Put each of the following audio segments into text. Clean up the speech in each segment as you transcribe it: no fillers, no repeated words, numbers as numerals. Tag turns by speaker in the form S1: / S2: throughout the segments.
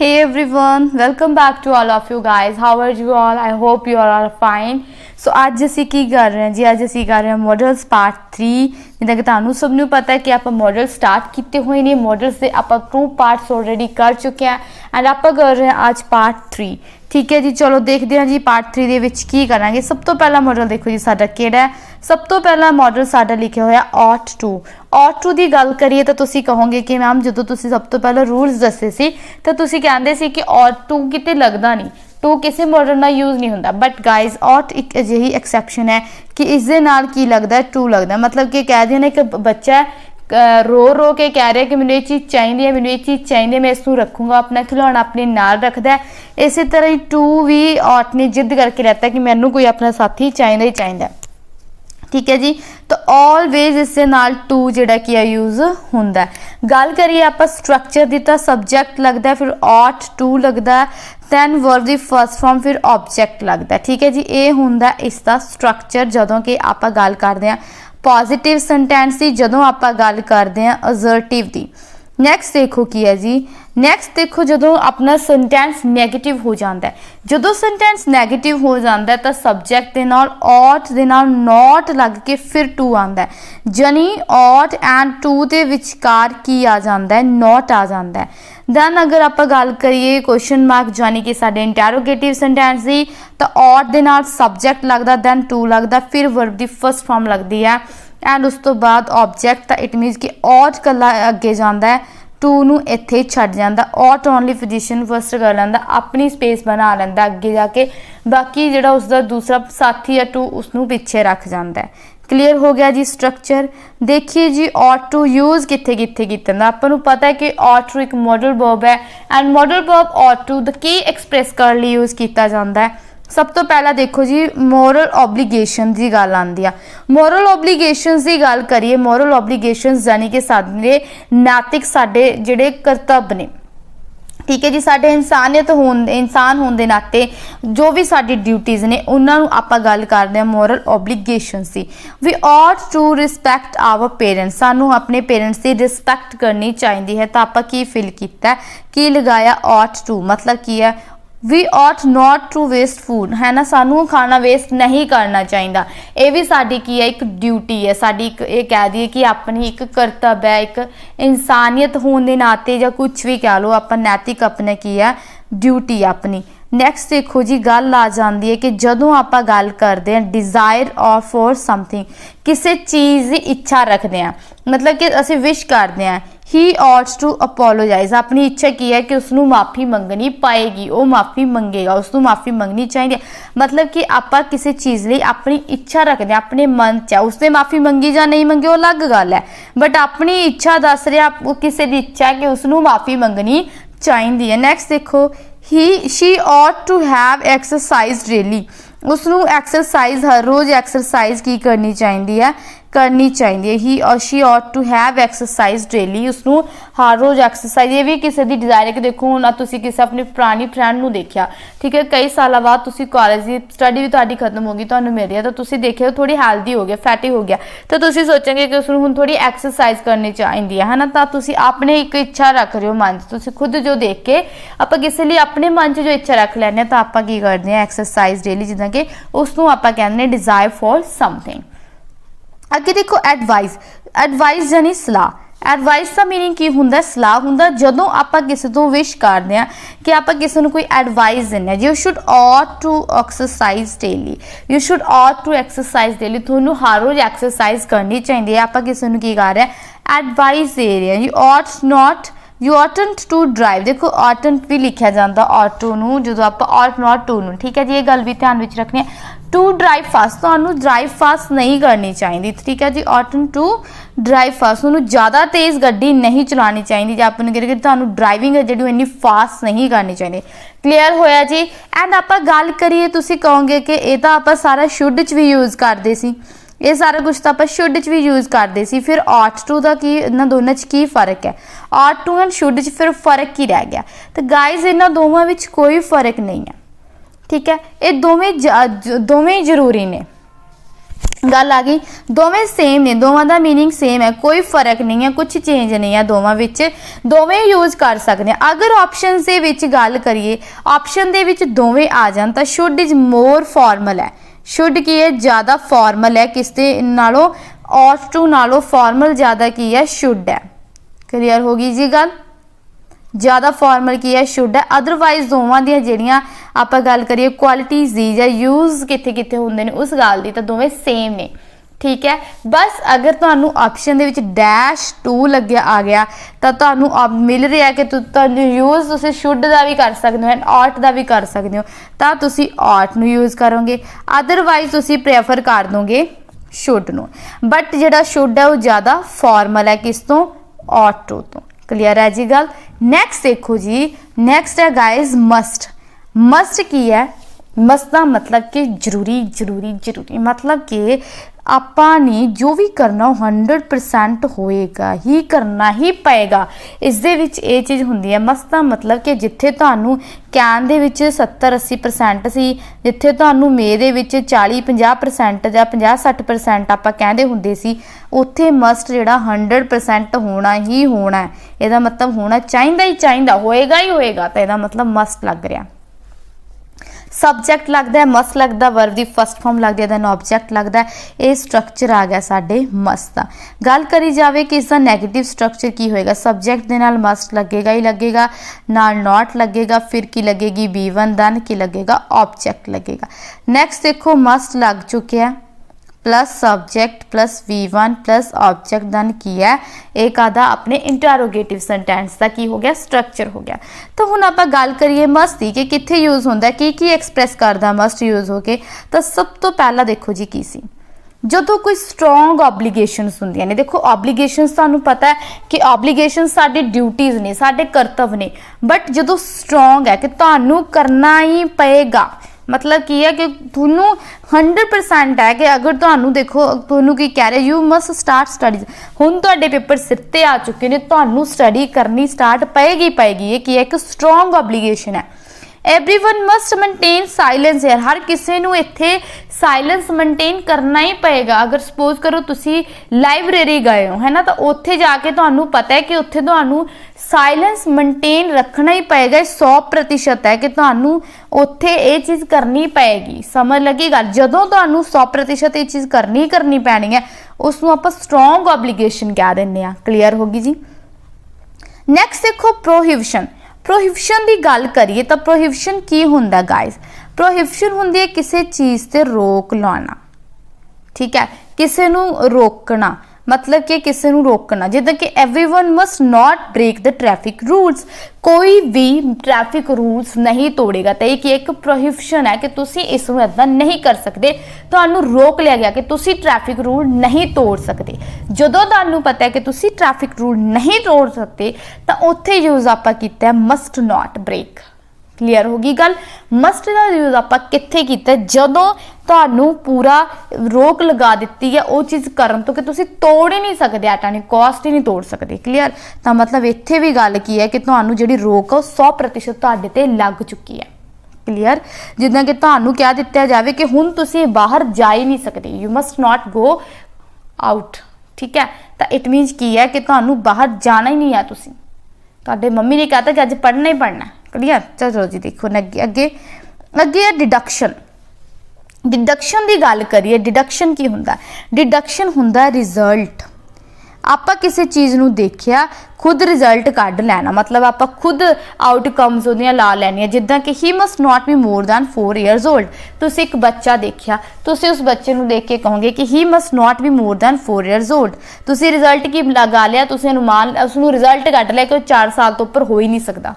S1: Hey everyone, welcome back to all of you guys. How are you all? I hope you all are fine. सो अज असी की कर रहे हैं जी, अज असी कर रहे हैं मॉडल्स पार्ट 3। जिदा कि तुहानू सबनू पता है कि आप मॉडल स्टार्ट किए हुए ने, मॉडल्स के आप 2 पार्ट्स ऑलरेडी कर चुके हैं एंड आप कर रहे हैं आज पार्ट 3। ठीक है जी, चलो देखते हैं जी पार्ट 3 दे विच की करांगे। सब तो पहला मॉडल देखो जी साडा किहड़ा है। सब तो पहला मॉडल साडा लिखिया होया ऑट टू। ऑट टू की गल करिए तो तुसी कहोगे कि मैम जो तुसी सब तो पहले रूल्स दसे सी तो तुसी कहंदे सी कि ऑट टू किते लगदा नहीं, टू किसी मॉडल ना यूज़ नहीं होंदा। बट गाइज ऑट एक अजिही एक्सैप्शन है कि इस दे नाल की लगता है, टू लगता है। मतलब कि कह देना एक बच्चा रो रो के कह रहा है कि मैंने ये चीज़ चाहिए, मैंने ये चीज़ चाहिए, मैं इसको रखूँगा, अपना खिलौना अपने नाल रखता है। इसी तरह ही टू भी ऑट ने जिद करके रहता है कि मैनू कोई अपना साथी चाहिए ही चाहिए। ठीक है जी, तो ऑलवेज इस नाल टू जिहड़ा कि यूज़ होंदा है। गल करिए आप स्ट्रक्चर दी तो सब्जैक्ट लगता है, फिर ऑट टू लगता है, then verb the first form, फिर ऑब्जैक्ट लगता है। ठीक है जी, ये होंदा इसका स्ट्रक्चर जदों कि आप गल करते हैं पॉजिटिव सेंटेंस की, जदों आप गल करते हैं असर्टिव की। नैक्सट देखो की है जी, नैक्सट देखो जदों अपना सेंटेंस नैगेटिव हो जाता है। जदों सेंटेंस नैगेटिव हो जाता है तो सबजैक्ट के नाल ऑट दे नाल नॉट लग के फिर टू आता है, जानी ऑट एंड टू के विचकार की आ जाता है, नॉट आ जाता है। दैन अगर आप गल करिए क्वेश्चन मार्क जानी कि साडे इंटैरोगेटिव सेंटेंस की, तो ऑट दे नाल सबजैक्ट लगता, दैन टू लगता, फिर वर्ब की फर्स्ट फॉर्म लगती है एंड उस तो बाद ऑब्जैक्ट। इट मीनस कि ऑट कला अगे जाता है, टू नू इत्थे छड्ड जांदा, ऑट ओनली पोजीशन फर्स्ट कर लैंदा, अपनी स्पेस बना लैंदा अगे जाके, बाकी जिहड़ा उसका दूसरा साथी है टू उसनू पिछे रख जाता है। क्लीयर हो गया जी स्ट्रक्चर। देखिए जी ऑट टू यूज़ कित्थे कित्थे कीता जांदा। आपां नूं पता है कि ऑट टू एक मॉडल वर्ब है and modal verb ought to द की एक्सप्रैस करने लई यूज़ किया जाता है। सब तो पहला देखो जी मोरल ऑब्लीगेशन की गल आती है। मोरल ऑब्लीगेशन की गल करिए, मोरल ऑब्लीगेशन यानी कि साडे नैतिक साडे जिहड़े करतब ने। ठीक है जी, साडे इंसान होने के नाते जो भी साडी ड्यूटीज़ ने उन्होंने आप गल करते हैं मोरल ऑब्लीगेशन की। We ought to respect our parents, सानू अपने पेरेंट्स की रिस्पैक्ट करनी चाहिए है। तो आप की फिल किया की लगाया ऑट टू, मतलब की है we ought not to waste food, है ना, सानू खाना वेस्ट नहीं करना चाहिए। ये भी साडी की है एक ड्यूटी है, साडी एक ये कह दिए कि अपनी एक कर्तव्य है, एक इंसानियत होने के नाते या कुछ भी कह लो आप नैतिक अपने की है ड्यूटी अपनी। नैक्सट देखो जी गल आ जाती है कि जदों आप गल करते हैं डिज़ायर और फॉर समथिंग, किसी चीज़ की इच्छा रखते हैं, मतलब कि असी विश करते हैं ही ऑट्स टू अपोलोजाइज, अपनी इच्छा की है कि उसनू माफ़ी मंगनी पाएगी, वो माफ़ी मंगेगा, उसनू माफ़ी मंगनी चाहिए। मतलब कि आप किसी चीज़ लिए अपनी इच्छा रखते हैं, अपने मन च उसने माफ़ी मंगी या नहीं मंगी वो अलग गल है, बट अपनी इच्छा दस रहा किसी की इच्छा है कि उसनू माफ़ी मंगनी चाहिए है। नैक्सट देखो she ought to have exercise daily, उसनू एक्सरसाइज हर रोज़ एक्सरसाइज की करनी चाहिए ही और she ought to have exercise daily, उसनू हर रोज़ एक्सरसाइज। ये भी किसी की डिज़ायर है कि देखो हुण तुसीं किसी अपनी पुरानी फ्रेंड नूं देखिया, ठीक है, कई साल बाद तुसीं कॉलेज की स्टडी भी तुहाडी खत्म हो गई, तुहानूं मिल रही है, तो तुसीं देखियो थोड़ी हेल्दी हो गया, फैटी हो गया, तो तुसीं सोचोगे कि उसनूं हुण थोड़ी एक्सरसाइज करनी चाहिए है ना। तो तुसीं अपने एक इच्छा रख रहे हो मन च, तुसीं खुद जो देख के आप किसी लिए अपने मन च जो इच्छा रख लैंदे तो आप की करते हैं एक्सरसाइज डेली, जिद्दां कि उसनूं आप कहंदे डिज़ायर फॉर समथिंग। अगे देखो एडवाइस, एडवाइस यानी सलाह। एडवाइस का मीनिंग की होंदा, सलाह होंदा जदों आप किसी तो विश करते हैं कि आप किसी को कोई एडवाइस देना है। You should ought to exercise daily, you should ought to exercise daily, थोनू हर रोज़ एक्सरसाइज करनी चाहिए है। आप किसी को की कर रहे हैं एडवाइस दे रहे हैं। यू ऑटंट टू ड्राइव, देखो ऑटंट भी लिखा जाता ऑटो नू जो आप ऑट नॉट टू नू, ठीक है जी, ये गल भी ध्यान में रखनी है। टू ड्राइव फास्ट, तो ड्राइव फास्ट नहीं करनी चाहिए, ठीक है जी, ऑटंट टू ड्राइव फास्ट, उन्होंने ज़्यादा तेज़ गड्डी नहीं चलानी चाहिए, जो आपने कह कि ड्राइविंग है जी इन्नी फास्ट नहीं करनी चाहिए। क्लीयर होया जी। एंड आप गल करिए तुसीं कहोगे कि ये तो आप सारा शुड च भी यूज़ करते सी, ये सारा कुछ तो आप शुड च भी यूज़ करते सी, फिर ऑट टू का की इन्होंने दोनों च की फ़र्क है, ऑट टू एंड शुड च फिर फ़र्क ही रह गया। तो गाइज इन्होंने दोवों में कोई फ़र्क नहीं है, ठीक है, ये दोवें जरूरी ने। गल आ गई। दोवें सेम ने, दोवां दा मीनिंग सेम है, कोई फर्क नहीं है, कुछ चेंज नहीं है दोवां विच, दोवें यूज़ कर सकते हैं। अगर ऑप्शन दे विच गल करिए, ऑप्शन दे विच दोवें आ जान तो शुड इज मोर फॉर्मल है। शुड की है ज़्यादा फॉर्मल है, किस दे नालों, ऑट टू नालों फॉर्मल ज़्यादा की है, शुड है। क्लीयर होगी जी गल, ज़्यादा फॉर्मल की है, शुड है। अदरवाइज दोवां दी जिहड़ियां आपां गल करिए क्वालिटीज़ दी जां यूज़ कित्थे कित्थे हुंदे ने उस गल दी, तां दोवें सेम ने। ठीक है, बस अगर तुहानू ऑप्शन दे विच -2 लग्या आ गया तो तुहानू मिल रहा है कि तुहानू यूज़ तुसीं शुड दा भी कर सकदे हो एंड ऑट दा भी कर सकदे हो, तां तुसीं ऑट नू यूज़ करोगे। अदरवाइज तुसीं प्रेफर कर दोगे शुड नू। बट जिहड़ा शुड है वो ज़्यादा फॉर्मल है, किस तो, ऑट टू तो। क्लीयर है जी गल। नैक्सट देखो जी, नैक्सट है गाइज मस्ट। मस्ट की है, मस्ट का मतलब कि जरूरी जरूरी जरूरी, मतलब कि ਆਪਾਂ ने जो भी करना 100% होएगा ही, करना ही पएगा। इस दे विच ये चीज़ हुंदी है। मस्ट का मतलब कि जिथे तुहानू कैन दे विच 70-80% सी, जिथे तुहानू मे दे विच 40-50% या 50-60% आपां कहंदे हुंदे सी, उत्थे मस्ट जिहड़ा 100% होना ही होना है। इहदा मतलब होना चाहिदा ही चाहिदा, होएगा ही होएगा, तो इहदा मतलब मस्ट लग रहा। सबजैक्ट लगता है, मस्ट लगता, वर्ब की फस्ट फॉर्म लगती है, दैन ऑबजैक्ट लगता है। ये स्ट्रक्चर आ गया साडे मस्ट का। गल करी जाए कि इसका नैगेटिव स्ट्रक्चर की होएगा, सबजैक्ट दे नाल मस्ट लगेगा ही लगेगा, नाल नॉट लगेगा, फिर की लगेगी B1, दैन की लगेगा ऑबजैक्ट लगेगा। नैक्सट देखो मस्ट लग चुके हैं, plus subject plus V1 plus object then की है, एक आधा अपने इंटरोगेटिव सेंटेंस का की हो गया, स्ट्रक्चर हो गया। तो हुण आपां गल करिए मस्ट की कि कित्थे यूज़ होंदा, की एक्सप्रैस करदा मस्ट यूज़ हो के। तो सब तो पहला देखो जी की सी, जो कोई स्ट्रोंग ऑबलीगेशनस होंदियां ने। देखो ऑबलीगेशनस तुहानूं पता है कि ऑबलीगेशनस साडे ड्यूटीज़ ने, साडे कर्तव्य ने, बट जो स्ट्रोंग है कि तुहानूं करना ही पएगा, मतलब की है कि तुहानू 100% है कि अगर तुहानू देखो तुहानू की कह रहे यू मस्ट स्टार्ट स्टडीज, हुण तुहाडे पेपर सिर ते आ चुके ने, तुहानू स्टडी करनी स्टार्ट पएगी पएगी। ये की है, एक स्ट्रोंग ऑबलीगेशन है। एवरीवन मस्ट मेनटेन साइलेंस है, हर किसी नू इत्थे साइलेंस मेनटेन करना ही पएगा। अगर सपोज करो तुसी लाइब्रेरी गए हो है ना, तो उत्थे जाके तुहानू पता है कि उत्थे तुहानू साइलेंस मेनटेन रखना ही पएगा। 100% है कि तुहानू उत्थे ये चीज़ करनी पएगी। समझ लगी गल, जदों तुहानू 100% ये चीज़ करनी पैनी है, उसनूं आपां स्ट्रोंग ऑबलीगेशन कह दिंदे आ। क्लीयर होगी जी। नैक्सट देखो प्रोहिबिशन। प्रोहिबिशन की गल करिए तो प्रोहिबिशन की हुंदा गाइज, प्रोहिबिशन हुंदी है किसी चीज़ ते रोक लाना। ठीक है, किसी नू रोकना, मतलब कि किसी नू रोकना, जिद्दां कि everyone must not break the traffic rules, कोई भी ट्रैफिक रूल्स नहीं तोड़ेगा। तो ये एक प्रोहिबिशन है कि तुसी इस नूं इदां नहीं कर सकते, तुहानूं रोक लिया गया कि तुसी ट्रैफिक रूल नहीं तोड़ सकते। जदों तुहानूं पता है कि तुसी ट्रैफिक रूल नहीं तोड़ सकते, तो उत्थे यूज़ आपां कीता है मस्ट नॉट ब्रेक। क्लीयर होगी गल। मस्ट का यूज़ आपां कित्थे कीता, जदों तुहानूं पूरा रोक लगा दी है वो चीज़ करन तो कि तुसी तोड़ ही नहीं सकते, एट एनी कॉस्ट ही नहीं तोड़ सकते। क्लीयर, तो मतलब इत्थे भी गल की है कि तुहानूं जिहड़ी रोक है 100% तुहाडे ते लग चुकी है। क्लीयर, जिद्दां कि तुहानूं कह दित्ता जाए कि हुण तुसी बाहर जा ही नहीं सकते, you must not go out. ठीक है, तो इट मीनस की है कि तुहानूं बाहर जाना ही नहीं है, तुसी तुहाडे मम्मी ने कहता कि अज पढ़ना ही पढ़ना। क्लीयर, चलो जी देखो अगे अगे अगे है डिडक्शन। डिडक्शन की गल करिए, डिडक्शन की हुंदा, डिडक्शन हुंदा रिजल्ट। आपां किसी चीज़ नूं देखिया, खुद रिजल्ट कढ लैना, मतलब आपां खुद आउटकम्स उहदियां ला लैनियां। जिद्दां कि he must not be more than 4 years old। तुसीं एक बच्चा देखिया, तुसीं उस बच्चे नूं देख के कहोगे कि he must not be more than 4 years old। तुसीं रिजल्ट की लगा लिया, तुसीं अनुमान उसनूं रिजल्ट कढ लिया कि 4 साल तो उपर हो ही नहीं सकता।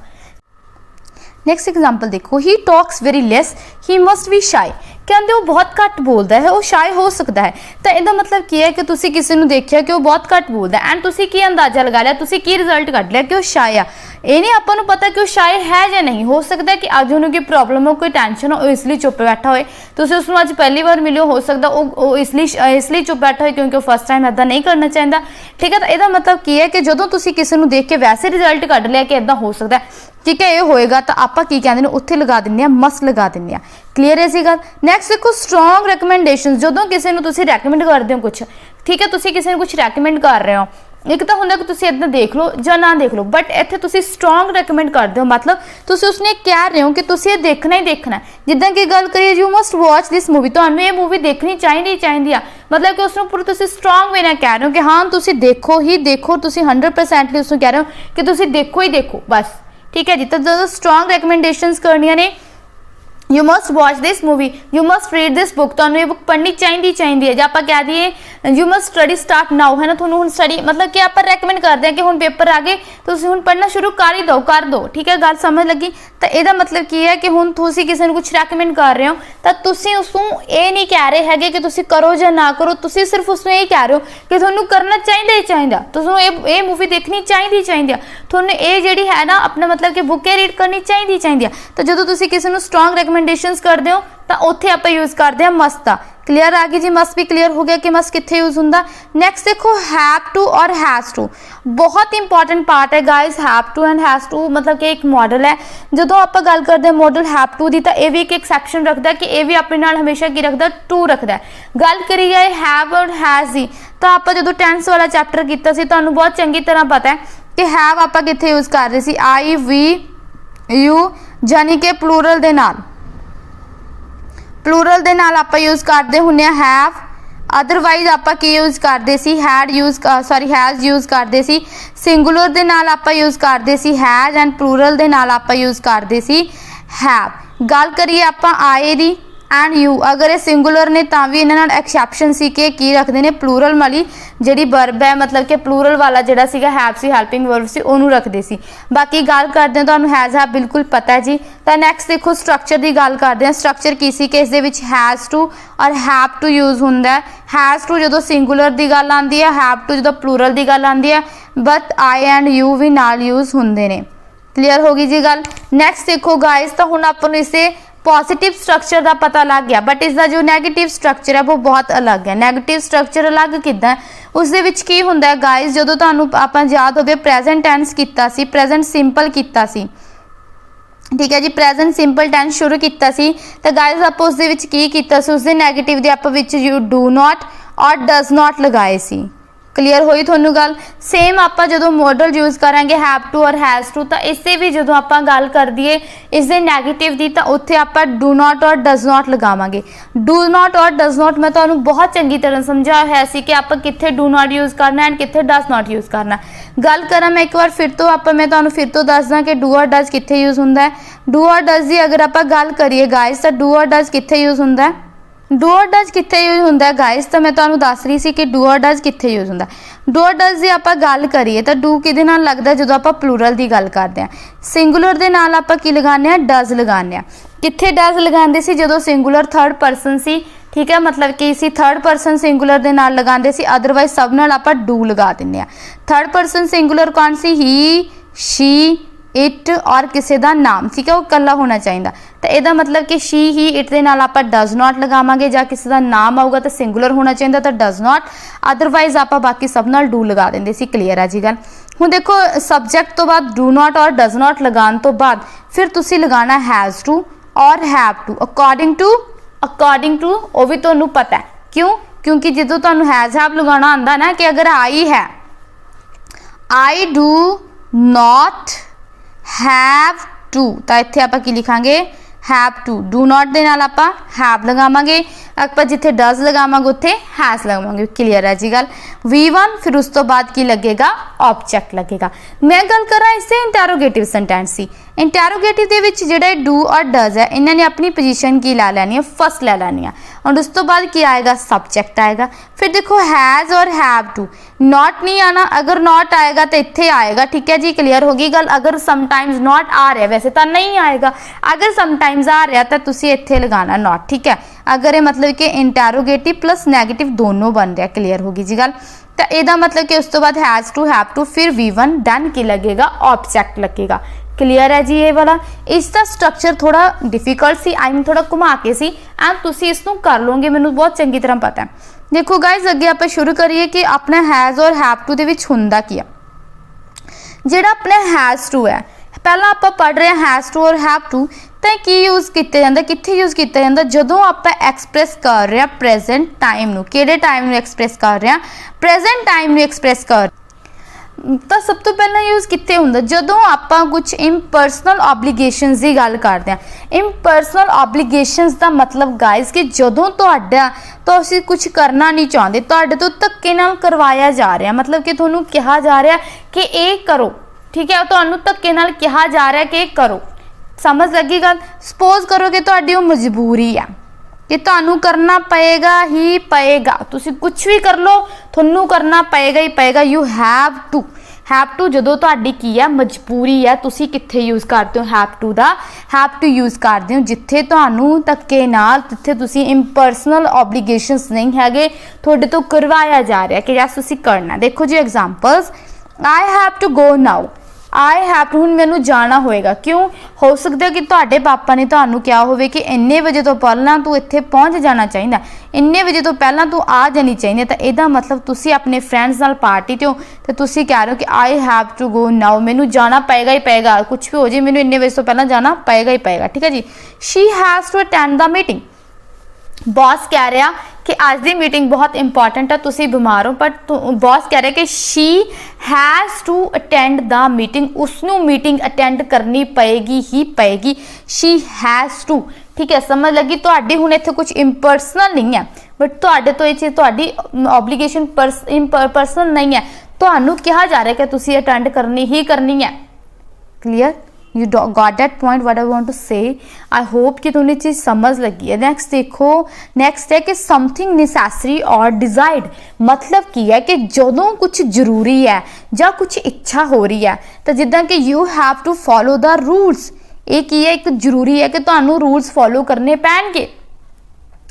S1: नैक्सट एग्जाम्पल देखो, he talks very less, he must be शाई। कहते वो बहुत घट बोलता है, वो शाय हो सकता है। तो इसका मतलब की है कि तुसी किसी ने देखिया कि वो बहुत घट बोलता है एंड तुसी की अंदाजा लगा लिया, तुसी की रिजल्ट कढ लिया कि वो शाय आ। ये नहीं आपां नूं पता कि वो शायर है या नहीं। हो सकता है कि अज उन्होंने कोई प्रॉब्लम हो, कोई टेंशन हो, इसलिए चुप बैठा होए, तुसीं उसनूं अज पहली बार मिले हो सकता वो इसलिए चुप बैठा हो क्योंकि वो फस्ट टाइम इदां नहीं करना चाहता। ठीक है, तो यदा मतलब की है कि जदों तुसीं किसी नूं देख के वैसे रिजल्ट कढ लिया कि इदां हो सकता है, ठीक है, ये होएगा, तो आपां की कहंदे ने उत्थे लगा दिंदे आ, मस्ट लगा दिंदे आ। क्लीयर है इसी गल। नैक्सट देखो स्ट्रॉन्ग रैकमेंडेशन। जदों किसी नूं तुसीं रैकमेंड करदे हो कुछ, ठीक है, तुसीं किसी नूं कुछ रैकमेंड कर रहे हो, एक तो होंदा कि तुसीं इदां देख लो जां ना देख लो, बट इत्थे तुसीं स्ट्रॉन्ग रैकमेंड करदे हो, मतलब तुसीं उसने कह रहे हो कि तुसीं ये देखना ही देखना है। जिद्दां कि गल करिए you must watch this movie, तुहानूं ये मूवी देखनी चाहिए आ, मतलब कि उसनूं पूरा तुसीं स्ट्रॉन्ग वे नाल कह रहे हो कि हाँ तुसीं देखो ही देखो, तुसीं 100% उसनूं कह रहे हो कि तुसीं देखो ही देखो बस। ठीक है जी, तो जो स्ट्रॉन्ग रैकमेंडेशंस करनियां ने, you must watch this movie, you must read this book, तुहानूं ये बुक पढ़नी चाहिए है। जो आप कह दिए you must study start now, है ना, तुहानूं हुण स्टडी मतलब कि आप रैकमेंड करते हैं कि हुण पेपर आ गए, तुसीं हुण पढ़ना शुरू कर दो। ठीक है, गल समझ लगी। तो यदा मतलब की है कि हुण तुसीं किसी नूं कुछ रैकमेंड कर रहे हो, तो तुसीं उसनूं ये नहीं कह रहे हैगे कि तुसीं करो या ना करो, तुसीं सिर्फ उसनूं ये कह रहे हो कि तुहानूं करना चाहिए, तुहानूं ये मूवी देखनी चाहिए, तुहानूं ये जिहड़ी है ना अपना मतलब कि बुक रीड करनी चाहिए। तो जदों तुसीं किसी नूं स्ट्रॉन्ग रैकमेंडेशंस करते हो तो उत्थे आप यूज़ करते हैं मस्ट का। क्लीयर आ गई जी, मस्ट भी क्लीयर हो गया कि मस्ट कित्थे यूज़ हुंदा। नैक्सट देखो हैव टू और हैज़ टू, बहुत इंपॉर्टेंट पार्ट है guys. Have to and has to मतलब कि एक मॉडल है। जदों आप गल करते हैं मॉडल हैव टू की, तो यह भी एक एक्सैप्शन रखता है कि यह भी अपने नाल हमेशा की रखता, टू रखता है। गल करी जाए हैव और हैज़ की, तो आप जो टेंस वाला चैप्टर किया सी, तुहानूं बहुत चंगी तरह पता है कि हैव आप कित्थे यूज़ कर रहे सी, आई वी यू, जानी कि प्लूरल दे नाल आप यूज़ करते हुंदे हैव। अदरवाइज आप की यूज़ करते she had use has use करते सी। सिंगुलर दे नाल आप यूज़ करते सी हैज़, एंड प्लूरल दे नाल आप यूज़ करते सी हैव। गल करिए आप आए दी एंड यू, अगर ये सिंगुलर ने तो भी इन्हां नाल एक्सैप्शन सी कि की रखते हैं प्लूरल वाली जिहड़ी वर्ब है, मतलब कि प्लूरल वाला जिहड़ा सीगा हैव सी हैल्पिंग वर्ब सी उहनूं रखते सी। बाकी गल करते हैं तुहानूं हैज़ हैव बिल्कुल पता है जी। तो नैक्सट देखो स्ट्रक्चर की गल करते हैं। स्ट्रक्चर की सी कि इस दे विच हैज़ टू और हैव टू यूज़ हुंदा है। हैज़ टू जदों सिंगुलर की गल आती है, हैव टू जदों प्लूरल की गल आती है, बट आई एंड यू भी नाल यूज़ हुंदे ने। क्लीयर हो गई जी गल। नैक्सट देखो गाइज, तो हुण आपां नूं इसे पॉजिटिव स्ट्रक्चर का पता लग गया, बट इसका जो नैगेटिव स्ट्रक्चर है वो बहुत अलग है। नैगेटिव स्ट्रक्चर अलग किद्दां है, उस दे विच की हुंदा है गाइज, जदों तुहानूं आपां याद होवे प्रेजेंट टेंस कीता सी, प्रेजेंट सिंपल कीता सी, ठीक है जी, प्रेजेंट सिंपल टेंस शुरू किया सी, तो गाइज आप उस दे विच की कीता सी, उस दे नैगेटिव दे आप विच यू डू नॉट और डज नॉट लगाए सी। क्लीयर होई थोनू गल। सेम आप जो मॉडल यूज़ करांगे हैव टू और हैज़ टू, तो इससे भी जो आप गल कर दिए इस दे नैगेटिव की, तो उत्थे आप डू नॉट और डज नॉट लगावांगे। डू नॉट और डज नॉट मैं तुहानू बहुत चंगी तरह समझाया है सी कि आप कित्थे डू नॉट यूज़ करना एंड कित्थे डज नॉट यूज़ करना। गल करा मैं एक बार फिर तो मैं तुहानू फिर तो दसदा कि डू और डज कित्थे यूज़ हुंदा है। डू और डज की अगर आप गल करिए गाइज, तो डू और डज कित्थे यूज़ हुंदा है, डू और डज कित्थे यूज़ हुंदा है गाइज, तो मैं तुहानू दस रही सी कि डू और डज कित्थे यूज़ हुंदा। डू और डज की आप गल करिए तो डू किहदे नाल लगदा जो आप प्लूरल की गल करते हैं। सिंगुलर दे नाल आप की लगाने आ, डज लगाने आ। कित्थे डज लगांदे सी, जदों सिंगुलर थर्ड परसन सी, ठीक है, मतलब कि इसी थर्ड परसन सिंगुलर दे नाल लगांदे सी, अदरवाइज सब नाल आप डू लगा दिंदे आ। थर्ड परसन सिंगुलर कौन सी, ही, शी, इट और किसी का नाम, ठीक है, वो कला होना चाहिए। तो यदा मतलब कि शी, ही, इट के नाल आप डज नॉट लगावांगे, या किसी का नाम आऊगा तो सिंगुलर होना चाहिए, तो डज नॉट, अदरवाइज आप बाकी सब नाल डू लगा देंगे सी। क्लीयर है जी गल। हुण देखो सबजैक्ट तो बाद डू नॉट और डज नॉट लगाने तो बाद फिर तुसी लगाना हैज़ टू और हैव टू। अकॉर्डिंग टू वो भी तुहानू पता है क्यों, क्योंकि जो तुहानू हैज़ हैव लगाना आंदा ना कि अगर आई है, I do not have to, तो इत्थे आप की लिखांगे हैव टू। डू नॉट दे नाल आप हैव लगावांगे, आप जिथे डज लगावांगे उत्थे हैज़ लगावांगे। क्लीयर है जी गल। V1 फिर उस तो बाद की लगेगा, ऑब्जेक्ट लगेगा। मैं गल करा इससे इंटैरोगेटिव सेंटेंस सी। इंटैरोगेटिव दे विच जिहड़ा डू और डज है इन्हां ने अपनी पोजीशन की ला लैनी है, फर्स्ट लै लैनी है, और उस तो बाद की आएगा, सब्जेक्ट आएगा। फिर देखो हैज़ और हैव टू, नॉट नहीं आना, अगर नॉट आएगा तो इत्थे आएगा, ठीक है जी, क्लियर होगी गल। अगर समटाइम्स नॉट आ रहा, वैसे तो नहीं आएगा, अगर समटाइम्स आ रहा तो तुसी इत्थे लगाना नॉट, ठीक है। अगर ये मतलब कि इंटैरोगेटिव प्लस नैगेटिव दोनों बन रहा, क्लियर होगी जी गल। तो यदा मतलब कि उस तो बाद हैज़ टू, हैव टू, फिर V1 डन की लगेगा, ऑब्जेक्ट लगेगा, क्लियर है जी ये वाला। इसका स्ट्रक्चर थोड़ा डिफिकल्ट सी, आई मीन थोड़ा घुमा के सी, एंड तुसी इसनू कर लोगे, मैनू बहुत चंगी तरह पता है। देखो गाइज अगे आप शुरू करिए कि अपना हैज़ और हैव टू दे विच हुंदा की है। जिहड़ा अपना हैज़ टू है, पहला आप पढ़ रहे हैं हैज़ टू और हैव टू, तो की यूज़ किया जाता, कित्थे यूज़ किया जाता, जदों आप एक्सप्रैस कर रहे हैं प्रेजेंट टाइम नू। किहड़े टाइम नू एक्सप्रैस कर रहे हैं? प्रेजेंट टाइम नू एक्सप्रैस कर। तो सब तो पहला यूज़ कित्थे हुंदा, जदों आपां कुछ इम्पर्सनल ऑबलीगेशनस की गल करते हैं। इम्पर्सनल ऑबलीगेशनस का मतलब गाइज कि जदों तुहाडा तो असीं कुछ करना नहीं चाहते, तुहाडे तो धक्के नाल करवाया जा रहा, मतलब कि तुहानूं कहा जा रहा कि ये करो, ठीक है, तुहानूं धक्के नाल कहा जा रहा कि करो, समझ लगी गल। सपोज करो कि तुहाडी वो मजबूरी है कि तुहानूं करना पएगा ही पएगा, तुसीं कुछ भी कर लो, तुहानूं करना पएगा ही पएगा। यू हैव टू जदों तुहाडी की है मजबूरी है, तुसीं कित्थे यूज़ करते हो हैव टू दा? हैव टू यूज़ करते हो जिथे तुहानूं धक्के नाल, जिथे तुसीं इम्पर्सनल ऑबलीगेशनस नहीं हैगे, तुहाडे तो करवाया जा रहा कि यस तुसीं करना। देखो जी examples, I have to go now, I have to, हुण मैनूं जाना होएगा, क्यों? हो सकता है कि तुहाडे पापा ने तुहानूं क्या होवे कि इन्ने बजे तो पहलां तू इत्थे पहुंच जाना चाहिए, इन्ने बजे तो पहलां तू आ जानी चाहिए। तो इहदा मतलब तुसीं अपने फ्रेंड्स नाल पार्टी ते हो ते तुसीं कह रहे हो कि I have to go now, मैनूं जाना पएगा ही पएगा, कुछ भी हो जाए मैनूं इन्ने बजे तो पहलां जाना पएगा ही पएगा, ठीक है जी। She has to attend the meeting, boss कह रहा कि आज दी मीटिंग बहुत इंपॉर्टेंट है, तुसी बीमार हो, बट बॉस कह रहा कि she has to attend the meeting, उसनू मीटिंग अटेंड करनी पएगी ही पएगी, शी हैज़ टू, ठीक है, समझ लगी। तुहाडी हुण इत्थे कुछ इम्पर्सनल नहीं है, बट तुहाडे तो ये चीज़ तुहाडी ऑबलीगेशन पर्सनल नहीं है, तुहानूं कहा जा रहा है कि तुसी अटेंड करनी ही करनी है, clear. You got that point what I want to say. I hope कि तुमने चीज़ समझ लगी है। नेक्स्ट देखो, नेक्स्ट है कि समथिंग नेसेसरी और डिजायर्ड, मतलब की है कि जदों कुछ जरूरी है ਜਾਂ कुछ इच्छा हो रही है, तो जिद्दां कि you have to follow the rules, ये की है, एक जरूरी है कि तुहानूं रूल्स फॉलो करने पैणगे।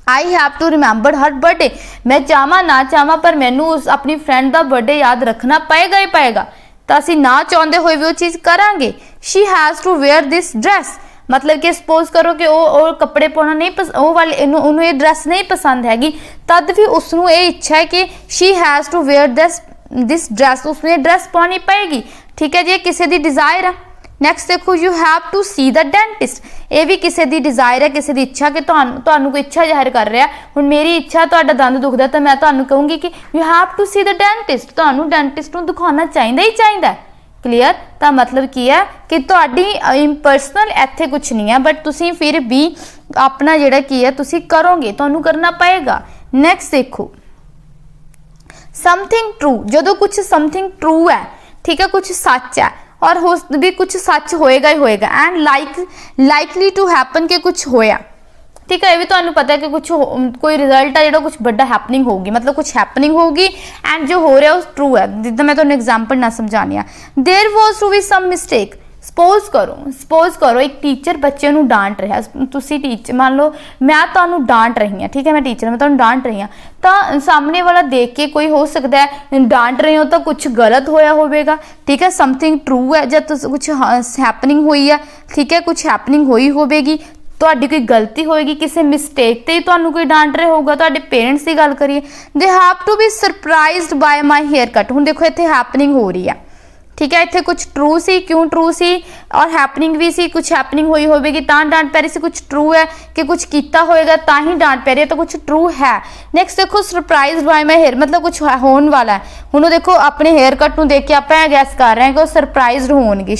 S1: I have to remember her birthday, मैं चाहवा ना चाहवा पर मैनू उस अपनी फ्रेंड का बर्थडे याद रखना पएगा ही पएगा, तो असीं ना चाहते हुए भी वो चीज़ करांगे। She has to wear this dress, मतलब कि सपोज करो कि वो कपड़े पाना नहीं वो वाले उन्होंने ये ड्रैस नहीं पसंद हैगी, तद भी उसनू ये इच्छा है कि she has to wear this dress, उसने ड्रैस पानी पएगी, ठीक है जी, किसी की डिज़ायर है। नैक्सट देखो, you have to see the dentist, ये भी किसी की डिज़ायर है, किसी की इच्छा कि तुहानूं कोई इच्छा जाहिर कर रहा है। हुण मेरी इच्छा तुहाडा दंद दुखदा तो मैं तुहानूं कहूँगी कि you have to see the dentist, तुहानूं डेंटिस्ट नूं दिखाना चाहिए ही चाहिए, क्लीयर। तो मतलब की है कि तुहाडी इम्पर्सनल इत्थे कुछ नहीं है, बट तुसीं फिर भी अपना जिहड़ा की है तुसीं करोगे, तुहानूं करना पएगा। नैक्सट देखो, समथिंग ट्रू, जदों कुछ समथिंग ट्रू है, ठीक है, कुछ सच है और हो भी कुछ सच होएगा ही होएगा, एंड लाइकली टू हैपन के कुछ होया, ठीक है, ये भी तुहानूं पता है कि कुछ कोई रिजल्ट है जो कुछ बड़ा हैपनिंग होगी, मतलब कुछ हैपनिंग होगी एंड जो हो रहा है वो ट्रू है। जिद्दां मैं तुहानूं एग्जांपल ना समझानी है, there was to be some mistake, suppose करो एक टीचर बच्चे नूं डांट रहा, तुसी टीचर मान लो मैं तुहानूं डांट रही हाँ, ठीक है, मैं टीचर मैं तुहानूं डांट रही हाँ, तो सामने वाला देख के कोई हो सकता है डांट रहे हो तो कुछ गलत होया होगा, ठीक है, समथिंग ट्रू है जब कुछ हैपनिंग हुई है, ठीक है, कुछ हैपनिंग हुई होगी, तुहाडी कोई गलती होएगी, किसी मिसटेक ते तुहानूं कोई डांट रहा होगा, तुहाडे पेरेंट्स की गल करिए, they have to be surprised by my haircut. हुण देखो इत्थे हैपनिंग हो रही है, ठीक है, इत्थे कुछ ट्रू सी, क्यों ट्रू सी, और हैपनिंग भी सी, कुछ हैपनिंग हुई होगी तां डांट पै रही सी, कुछ ट्रू है कि कुछ कीता होएगा तां ही डांट पै रही है, तो कुछ ट्रू है। नैक्सट देखो, सरप्राइज्ड बाय माई हेयर, मतलब कुछ होने वाला है। हुण देखो अपने हेयर कट नूं देख के आपां गैस कर रहे हैं कि वो सरप्राइज्ड होणगे,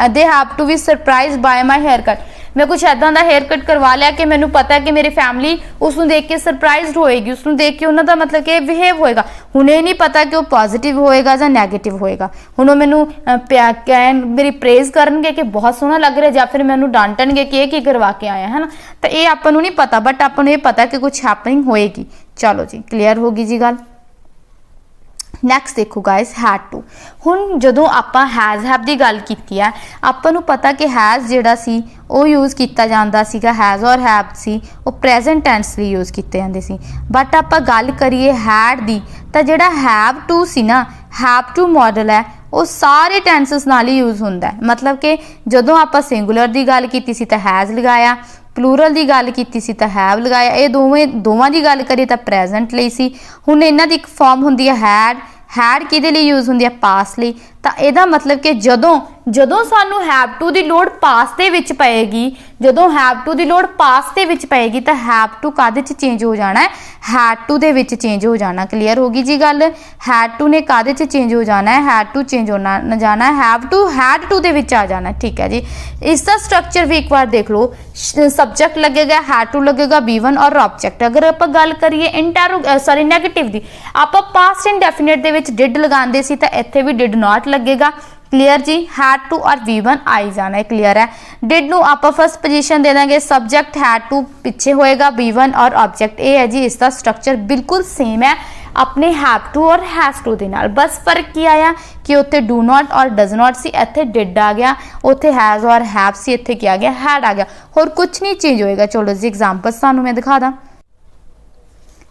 S1: they have to be surprised by my haircut, मैं कुछ इदां दा हेयर कट करवा लिया कि मैनूं पता है कि मेरी फैमिली उसनूं देख के सरप्राइज्ड होएगी, उसनूं देख के उन्हां दा मतलब कि बिहेव होएगा। हुण ये नहीं पता कि वो पॉजिटिव होएगा जां नैगेटिव होएगा, हुण मैनूं मेरी प्रेज करनगे कि बहुत सोहना लग रहा, जां फिर मैनूं डांटणगे कि की करवा के आया है ना, तो ये आपां नूं नहीं पता, बट आपां नूं ये पता कि कुछ हैपनिंग होएगी। चलो जी, क्लीयर होगी जी गल। ਨੈਕਸਟ ਦੇਖੋ ਗਾਇਸ हैड टू। ਹੁਣ ਜਦੋਂ ਆਪਾਂ हैज़ हैव ਦੀ ਗੱਲ ਕੀਤੀ ਹੈ ਆਪਾਂ ਨੂੰ ਪਤਾ ਕਿ हैज़ ਜਿਹੜਾ ਸੀ ਉਹ ਯੂਜ਼ ਕੀਤਾ ਜਾਂਦਾ ਸੀਗਾ, हैज़ और हैव ਸੀ ਉਹ ਪ੍ਰੈਜ਼ੈਂਟ ਟੈਂਸ ਲਈ ਯੂਜ਼ ਕੀਤੇ ਜਾਂਦੇ ਸੀ। ਬਟ ਆਪਾਂ ਗੱਲ ਕਰੀਏ हैड ਦੀ ਤਾਂ ਜਿਹੜਾ हैव टू ਸੀ ਨਾ, हैव टू मॉडल है ਉਹ ਸਾਰੇ ਟੈਂਸਸ ਨਾਲ ਹੀ ਯੂਜ਼ ਹੁੰਦਾ ਹੈ। मतलब कि ਜਦੋਂ ਆਪਾਂ ਸਿੰਗੂਲਰ ਦੀ ਗੱਲ ਕੀਤੀ ਸੀ ਤਾਂ हैज़ ਲਗਾਇਆ, प्लूरल की गल की सी तो हैव लगाया, ये दोवां की गल करिए तो प्रेजेंट लई सी। हुण इन्हां दी एक फॉर्म हुंदी है हैड किहदे लई यूज़ हुंदी है पास लई। तो इहदा मतलब कि जदों सानू हैव टू की लोड़ पास दे विच पएगी, जदों हैव टू की लोड़ पास दे विच पएगी तो हैव टू काहदे च चेंज हो जाना है, हैड टू दे विच चेंज हो जाना। क्लीयर होगी जी गल। हैड टू ने काहदे च चेंज हो जाना है, हैड टू चेंज होना जाना है, हैव टू हैड टू दे विच आ जाना है। ठीक है जी। इसका स्ट्रक्चर भी एक बार देख लो, सब्जेक्ट लगेगा, हैड टू लगेगा, बी1 और ऑब्जेक्ट। अगर आप गल करिए नैगेटिव की, आप पास्ट इंडेफिनिट दे विच डिड लगांदे सी तो इत्थे भी डिड नॉट लगेगा। क्लीयर जी। हैड टू और V1 आई जाना है। क्लीयर है। डिड नू आप फर्स्ट पोजीशन दे देंगे, सब्जेक्ट हैड टू पीछे होएगा, V1 और ऑब्जेक्ट। ये है जी इसका स्ट्रक्चर बिल्कुल सेम है अपने हैव टू और हैज़ टू दे नाल। बस फर्क की आया कि उत्थे डू नॉट और डज नॉट सी, इत्थे डिड आ गया, उत्थे हैज़ और हैव सी, इत्थे क्या आ गया, हैड आ गया। और कुछ नहीं चेंज होएगा। चलो जी एग्जाम्पल सानू मैं दिखा दा।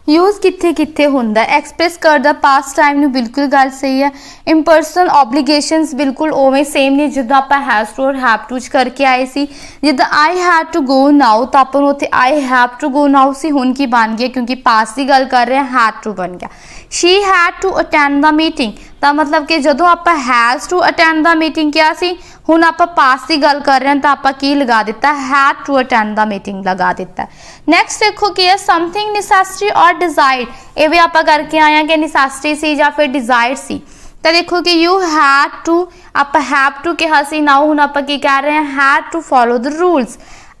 S1: यूज़ कित्थे कित्थे हुंदा है, एक्सप्रैस करदा पास्ट टाइम नूं, बिल्कुल गल सही है। इंपर्सनल ऑब्लीगेशनस बिल्कुल उवें सेम नहीं जिद्दां आपां हैज़ टू और हैव टू च करके आए सी। जिद्दां I have to go now तो आपां नूं उत्थे I have to go now सी, हुण की बन गया क्योंकि पास्ट की गल कर रहे हैं, हैड टू बन गया। She had to attend the meeting, तो मतलब कि जदों आपां has to attend the meeting किया सी, हुण आपां पास्ट की गल कर रहे हैं तो आपां की लगा दिता, had to attend the meeting लगा दिता। नैक्सट देखो की है समथिंग नेसेसरी और डिजायर्ड, ये भी आपां करके आए हैं कि नेसेसरी सी या फिर डिजायर्ड सी। तो देखो कि यू हैड टू, आप हैव टू कहा सी, नाउ हुण आपां की कह रहे हैं, had to follow the rules.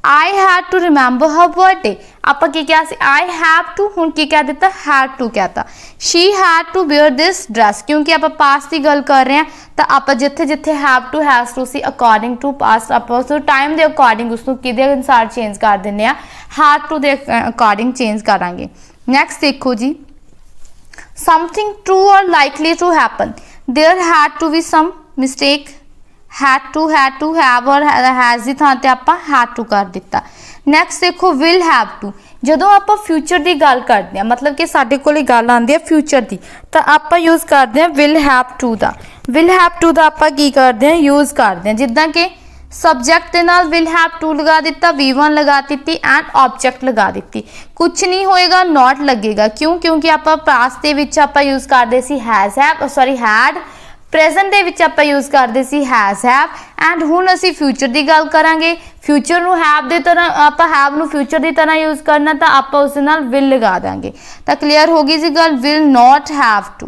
S1: I had to remember her birthday, आप क्या आई हैव टू, हुण की कह दिता, हैड टू कहता। She had to wear this dress, क्योंकि आप पास्ट की गल कर रहे हैं तो आप जिथे जिथे have to has to see according to past आप उस टाइम के अकॉर्डिंग उसको किहदे अनुसार चेंज कर देने, हैड टू के अकॉर्डिंग चेंज करांगे। नैक्सट देखो जी समथिंग ट्रू और likely to happen, there had to be some mistake, had to have और हैज़ की थां ते आपां हैड टू कर दिता। नैक्सट देखो विल हैव टू, जदों आपां फ्यूचर की गल करते हैं, मतलब कि साडे कोल गल आंदी है फ्यूचर की, तो आपां यूज़ करते हैं विल हैव टू दा। विल हैव टू दा आपां की करते हैं, यूज़ करते हैं। जिद्दां कि सब्जेक्ट के नाल विल हैव टू लगा दिता, V1 लगा दी एंड ऑब्जेक्ट लगा दी, कुछ नहीं होएगा, नॉट लगेगा। क्यों? क्योंकि आपां पास्ट दे विच आपां यूज़ करते सी has have, sorry had, present दे विच आपां यूज़ करते सी हैज़ हैव, एंड हुण असीं फ्यूचर की गल करांगे। फ्यूचर नूं हैव दे तरह आपां हैव नूं फ्यूचर की तरह यूज़ करना, तो आपां उस दे नाल विल लगा देंगे। तो क्लीयर होगी जी गल, will not have to.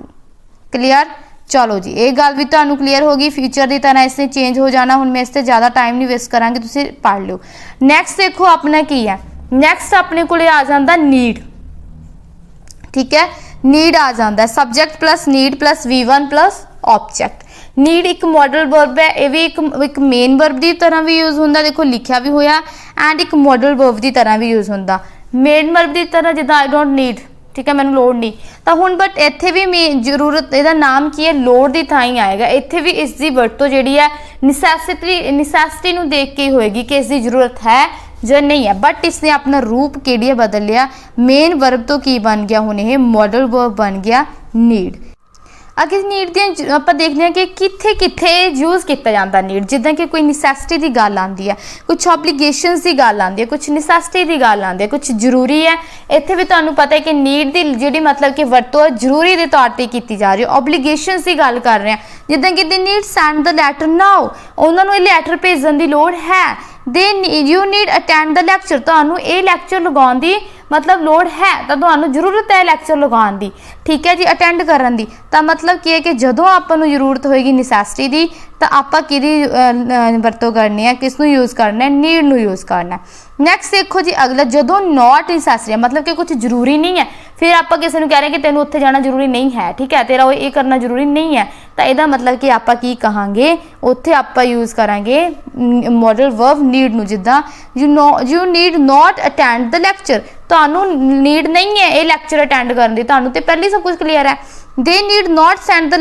S1: Clear. चलो जी ये गल भी तुहानूं क्लीयर होगी, फ्यूचर की तरह इसने चेंज हो जाना। हुण मैं इस ते ज़्यादा टाइम नहीं वेस्ट करांगी, तुसीं पढ़ लो। नैक्सट देखो अपना की है, नैक्सट अपने कोले आ जांदा नीड। ठीक है, नीड आ जाता है, subject plus need plus V1 plus object. Need एक मॉडल वर्ब है, ये भी एक मेन वर्ब की तरह भी यूज़ होंदा, देखो लिखा भी होया, एंड एक मॉडल वर्ब की तरह भी यूज़ होंदा। मेन वर्ब की तरह जिद्दां आई डोंट नीड, ठीक है, मैंने लोड़ नहीं, तो हुण बट इत्थे भी जरूरत, इसदा नाम की है, लोड़ की थां ही आएगा। इत्थे भी इसकी वरतों जिहड़ी है निसैसिटी नूं देख के ही होएगी कि इसकी जरूरत है जो नहीं है, बट इसने अपना रूप केड़िया बदल लिया, मेन वर्ब तो की बन गया, हुण ये मॉडल वर्ब बन गया नीड। अगे नीड दी आप देखते हैं कि कित्थे कित्थे यूज़ किया जाता नीड, जिद्दां कि कोई निसैसिटी की गल आती है, कुछ ऑब्लीगेशनस की गल आती है, कुछ निसैसिटी की गल आती है, कुछ जरूरी है। इत्थे भी तुहानूं पता है कि नीड की जिहड़ी मतलब कि वरतों जरूरी के तौर पर की जा रही है, ऑब्लीगेशनस की गल कर रहे हैं, जिद्दां कि they need send the letter now, उन्होंने लैटर भेजने की लोड़ है। They you need attend the lecture, तुहानूं ये लैक्चर लगाउण दी मतलब लोड़ है, तो तुहानूं जरूरत है लैक्चर लगाउण दी, ठीक है जी, अटेंड करन दी। तो मतलब की है कि जदों आपां नूं जरूरत होएगी निसैसिटी दी, तो आपां किहदी वरतों करनी है, किसनूं यूज़ करना है, नीड नूं यूज़ करना है। नैक्सट देखो जी अगला, जदों नॉट निसैसिटी मतलब कि कुछ जरूरी नहीं है, फिर आप किसी को कह रहे हैं कि तेनों उत्थे जाना जरूरी नहीं है, ठीक है, तेरा ये करना जरूरी नहीं है, तो यदा मतलब कि आप की कहांगे, उत्थे आप यूज़ करांगे मॉडल वर्ब नीड नूं। जिद्दां you need not attend the lecture, ਤੁਹਾਨੂੰ ਨੀਡ ਨਹੀਂ ਹੈ ਇਹ ਲੈਕਚਰ ਅਟੈਂਡ ਕਰਨ ਦੀ, ਤੁਹਾਨੂੰ ਤੇ ਪਹਿਲੇ ਸਭ ਕੁਝ ਕਲੀਅਰ ਹੈ। they need not send the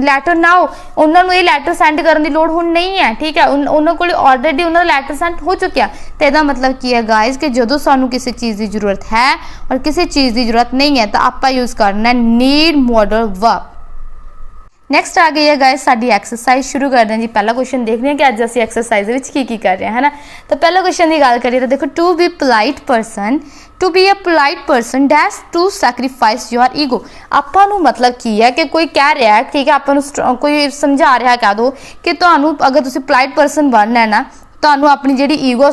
S1: letter now, ਉਹਨਾਂ ਨੂੰ ਇਹ ਲੈਟਰ ਸੈਂਡ ਕਰਨ ਦੀ ਲੋੜ ਹੁਣ ਨਹੀਂ ਹੈ, ਠੀਕ ਹੈ, ਉਹਨਾਂ ਕੋਲ ਆਲਰੇਡੀ ਉਹਨਾਂ ਦਾ ਲੈਟਰ ਸੈਂਡ ਹੋ ਚੁੱਕਿਆ। ਤੇ ਇਹਦਾ ਮਤਲਬ ਕੀ ਹੈ ਗਾਇਜ਼ ਕਿ ਜਦੋਂ ਸਾਨੂੰ ਕਿਸੇ ਚੀਜ਼ ਦੀ ਜ਼ਰੂਰਤ ਹੈ ਔਰ ਕਿਸੇ ਚੀਜ਼ ਦੀ ਜ਼ਰੂਰਤ ਨਹੀਂ ਹੈ ਤਾਂ ਆਪਾਂ ਯੂਜ਼ ਕਰਨਾ ਨੀਡ ਮੋਡਲ ਵਰਬ। ਨੈਕਸਟ ਆ ਗਈ ਹੈ ਗਾਇਸ ਸਾਡੀ ਐਕਸਰਸਾਈਜ਼। ਸ਼ੁਰੂ ਕਰਦੇ ਹਾਂ ਜੀ। ਪਹਿਲਾ ਕੁਐਸਚਨ ਦੇਖਦੇ ਹਾਂ ਕਿ ਅੱਜ ਅਸੀਂ ਐਕਸਰਸਾਈਜ਼ ਦੇ ਵਿੱਚ ਕੀ ਕਰ ਰਹੇ ਹਾਂ, ਹੈ ਨਾ। ਤਾਂ ਪਹਿਲਾ ਕੁਐਸਚਨ ਦੀ ਗੱਲ ਕਰੀਏ ਤਾਂ ਦੇਖੋ, to be polite person, to be a polite person dash to sacrifice your ego. ਆਪਾਂ ਨੂੰ ਮਤਲਬ ਕੀ ਹੈ ਕਿ ਕੋਈ ਕਹਿ ਰਿਹਾ ਹੈ, ਠੀਕ ਹੈ, ਆਪਾਂ ਨੂੰ ਕੋਈ ਸਮਝਾ ਰਿਹਾ ਕਹਿ ਦੋ ਕਿ ਤੁਹਾਨੂੰ ਅਗਰ ਤੁਸੀਂ ਪੋਲਾਈਟ ਪਰਸਨ ਬਣਨਾ ਹੈ ਨਾ, ਤੁਹਾਨੂੰ ਆਪਣੀ ਜਿਹੜੀ ਈਗੋ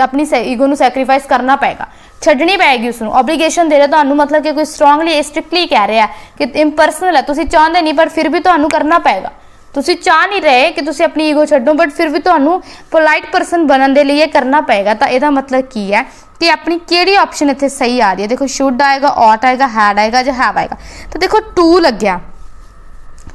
S1: ਆਪਣੀ ਈਗੋ ਨੂੰ ਸੈਕਰੀਫਾਈਸ ਕਰਨਾ ਪਏਗਾ, ਛੱਡਣੀ ਪਏਗੀ ਉਸਨੂੰ, ਓਬਲੀਗੇਸ਼ਨ ਦੇ ਰਿਹਾ ਤੁਹਾਨੂੰ, ਮਤਲਬ ਕਿ ਕੋਈ ਸਟਰੋਂਗਲੀ ਸਟ੍ਰਿਕਟਲੀ ਕਹਿ ਰਿਹਾ ਕਿ ਇੰਪਰਸਨਲ ਹੈ, ਤੁਸੀਂ ਚਾਹੁੰਦੇ ਨਹੀਂ ਪਰ ਫਿਰ ਵੀ ਤੁਹਾਨੂੰ ਕਰਨਾ ਪਏਗਾ। ਤੁਸੀਂ ਚਾਹ ਨਹੀਂ ਰਹੇ ਕਿ ਤੁਸੀਂ ਆਪਣੀ ਈਗੋ ਛੱਡੋ ਬਟ ਫਿਰ ਵੀ ਤੁਹਾਨੂੰ ਪੋਲਾਈਟ ਪਰਸਨ ਬਣਨ ਦੇ ਲਈ ਇਹ ਕਰਨਾ ਪਏਗਾ। ਤਾਂ ਇਹਦਾ ਮਤਲਬ ਕੀ ਹੈ ਕਿ ਆਪਣੀ ਕਿਹੜੀ ਆਪਸ਼ਨ ਇੱਥੇ ਸਹੀ ਆ ਰਹੀ ਹੈ। ਦੇਖੋ ਸ਼ੁੱਡ ਆਏਗਾ, ਔਟ ਆਏਗਾ, ਹੈਡ ਆਏਗਾ ਜਾਂ ਹੈਵ ਆਏਗਾ। ਤਾਂ ਦੇਖੋ ਟੂ ਲੱਗਿਆ,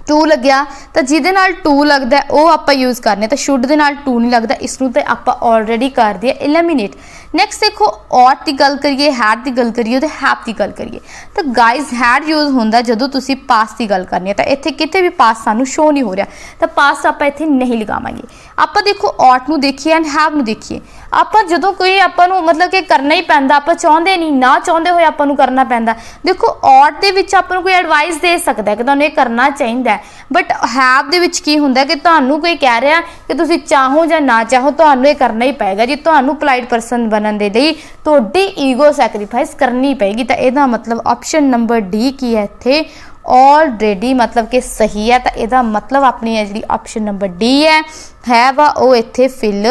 S1: ਟੂ ਲੱਗਿਆ ਤਾਂ ਜਿਹਦੇ ਨਾਲ ਟੂ ਲੱਗਦਾ ਉਹ ਆਪਾਂ ਯੂਜ਼ ਕਰਨੇ, ਤਾਂ ਸ਼ੁੱਡ ਦੇ ਨਾਲ ਟੂ ਨਹੀਂ ਲੱਗਦਾ, ਇਸ ਨੂੰ ਤੇ ਆਪਾਂ ਆਲਰੇਡੀ ਕਰ ਦਿਆ ਐਲੀਮੀਨੇਟ। ਨੈਕਸਟ ਦੇਖੋ ਔਟ ਦੀ ਗੱਲ ਕਰੀਏ, ਹੈਡ ਦੀ ਗੱਲ ਕਰੀਏ ਤੇ ਹੈਵ ਦੀ ਗੱਲ ਕਰੀਏ। ਤਾਂ ਗਾਇਜ਼ ਹੈਡ ਯੂਜ਼ ਹੁੰਦਾ ਜਦੋਂ ਤੁਸੀਂ ਪਾਸਟ ਦੀ ਗੱਲ ਕਰਨੀ ਹੈ, ਤਾਂ ਇੱਥੇ ਕਿਤੇ ਵੀ ਪਾਸਟ ਸਾਨੂੰ ਸ਼ੋ ਨਹੀਂ ਹੋ ਰਿਹਾ, ਤਾਂ ਪਾਸਟ ਆਪਾਂ ਇੱਥੇ ਨਹੀਂ ਲਗਾਵਾਂਗੇ। ਆਪਾਂ ਦੇਖੋ ਔਟ ਨੂੰ ਦੇਖੀਏ ਐਂਡ ਹੈਵ ਨੂੰ ਦੇਖੀਏ। ਆਪਾਂ ਜਦੋਂ ਕੋਈ ਆਪਾਂ ਨੂੰ ਮਤਲਬ ਕਿ ਕਰਨਾ ਹੀ ਪੈਂਦਾ, ਆਪਾਂ ਚਾਹੁੰਦੇ ਨਹੀਂ, ਨਾ ਚਾਹੁੰਦੇ ਹੋਏ ਆਪਾਂ ਨੂੰ ਕਰਨਾ ਪੈਂਦਾ। ਦੇਖੋ ਔਟ ਦੇ ਵਿੱਚ ਆਪਾਂ ਨੂੰ ਕੋਈ ਐਡਵਾਈਸ ਦੇ ਸਕਦਾ ਕਿ ਤੁਹਾਨੂੰ ਇਹ ਕਰਨਾ ਚਾਹੀਦਾ, ਬਟ ਹੈਵ ਦੇ ਵਿੱਚ ਕੀ ਹੁੰਦਾ ਕਿ ਤੁਹਾਨੂੰ ਕੋਈ ਕਹਿ ਰਿਹਾ ਕਿ ਤੁਸੀਂ ਚਾਹੋ ਜਾਂ ਨਾ ਚਾਹੋ ਤੁਹਾਨੂੰ ਇਹ ਕਰਨਾ ਹੀ ਪਏਗਾ ਜੀ, ਤੁਹਾਨੂੰ ਪੋਲਾਈਟ ਪਰਸਨ ਬਣਨ ਦੇ ਲਈ ਤੁਹਾਡੀ ਈਗੋ ਸੈਕਰੀਫਾਈਸ ਕਰਨੀ ਪਏਗੀ। ਤਾਂ ਇਹਦਾ ਮਤਲਬ ਆਪਸ਼ਨ ਨੰਬਰ ਡੀ ਕੀ ਹੈ ਇੱਥੇ ਆਲਰੇਡੀ ਮਤਲਬ ਕਿ ਸਹੀ ਹੈ। ਤਾਂ ਇਹਦਾ ਮਤਲਬ ਆਪਣੀ ਜਿਹੜੀ ਆਪਸ਼ਨ ਨੰਬਰ ਡੀ ਹੈ ਵਾ ਉਹ ਇੱਥੇ ਫਿਲ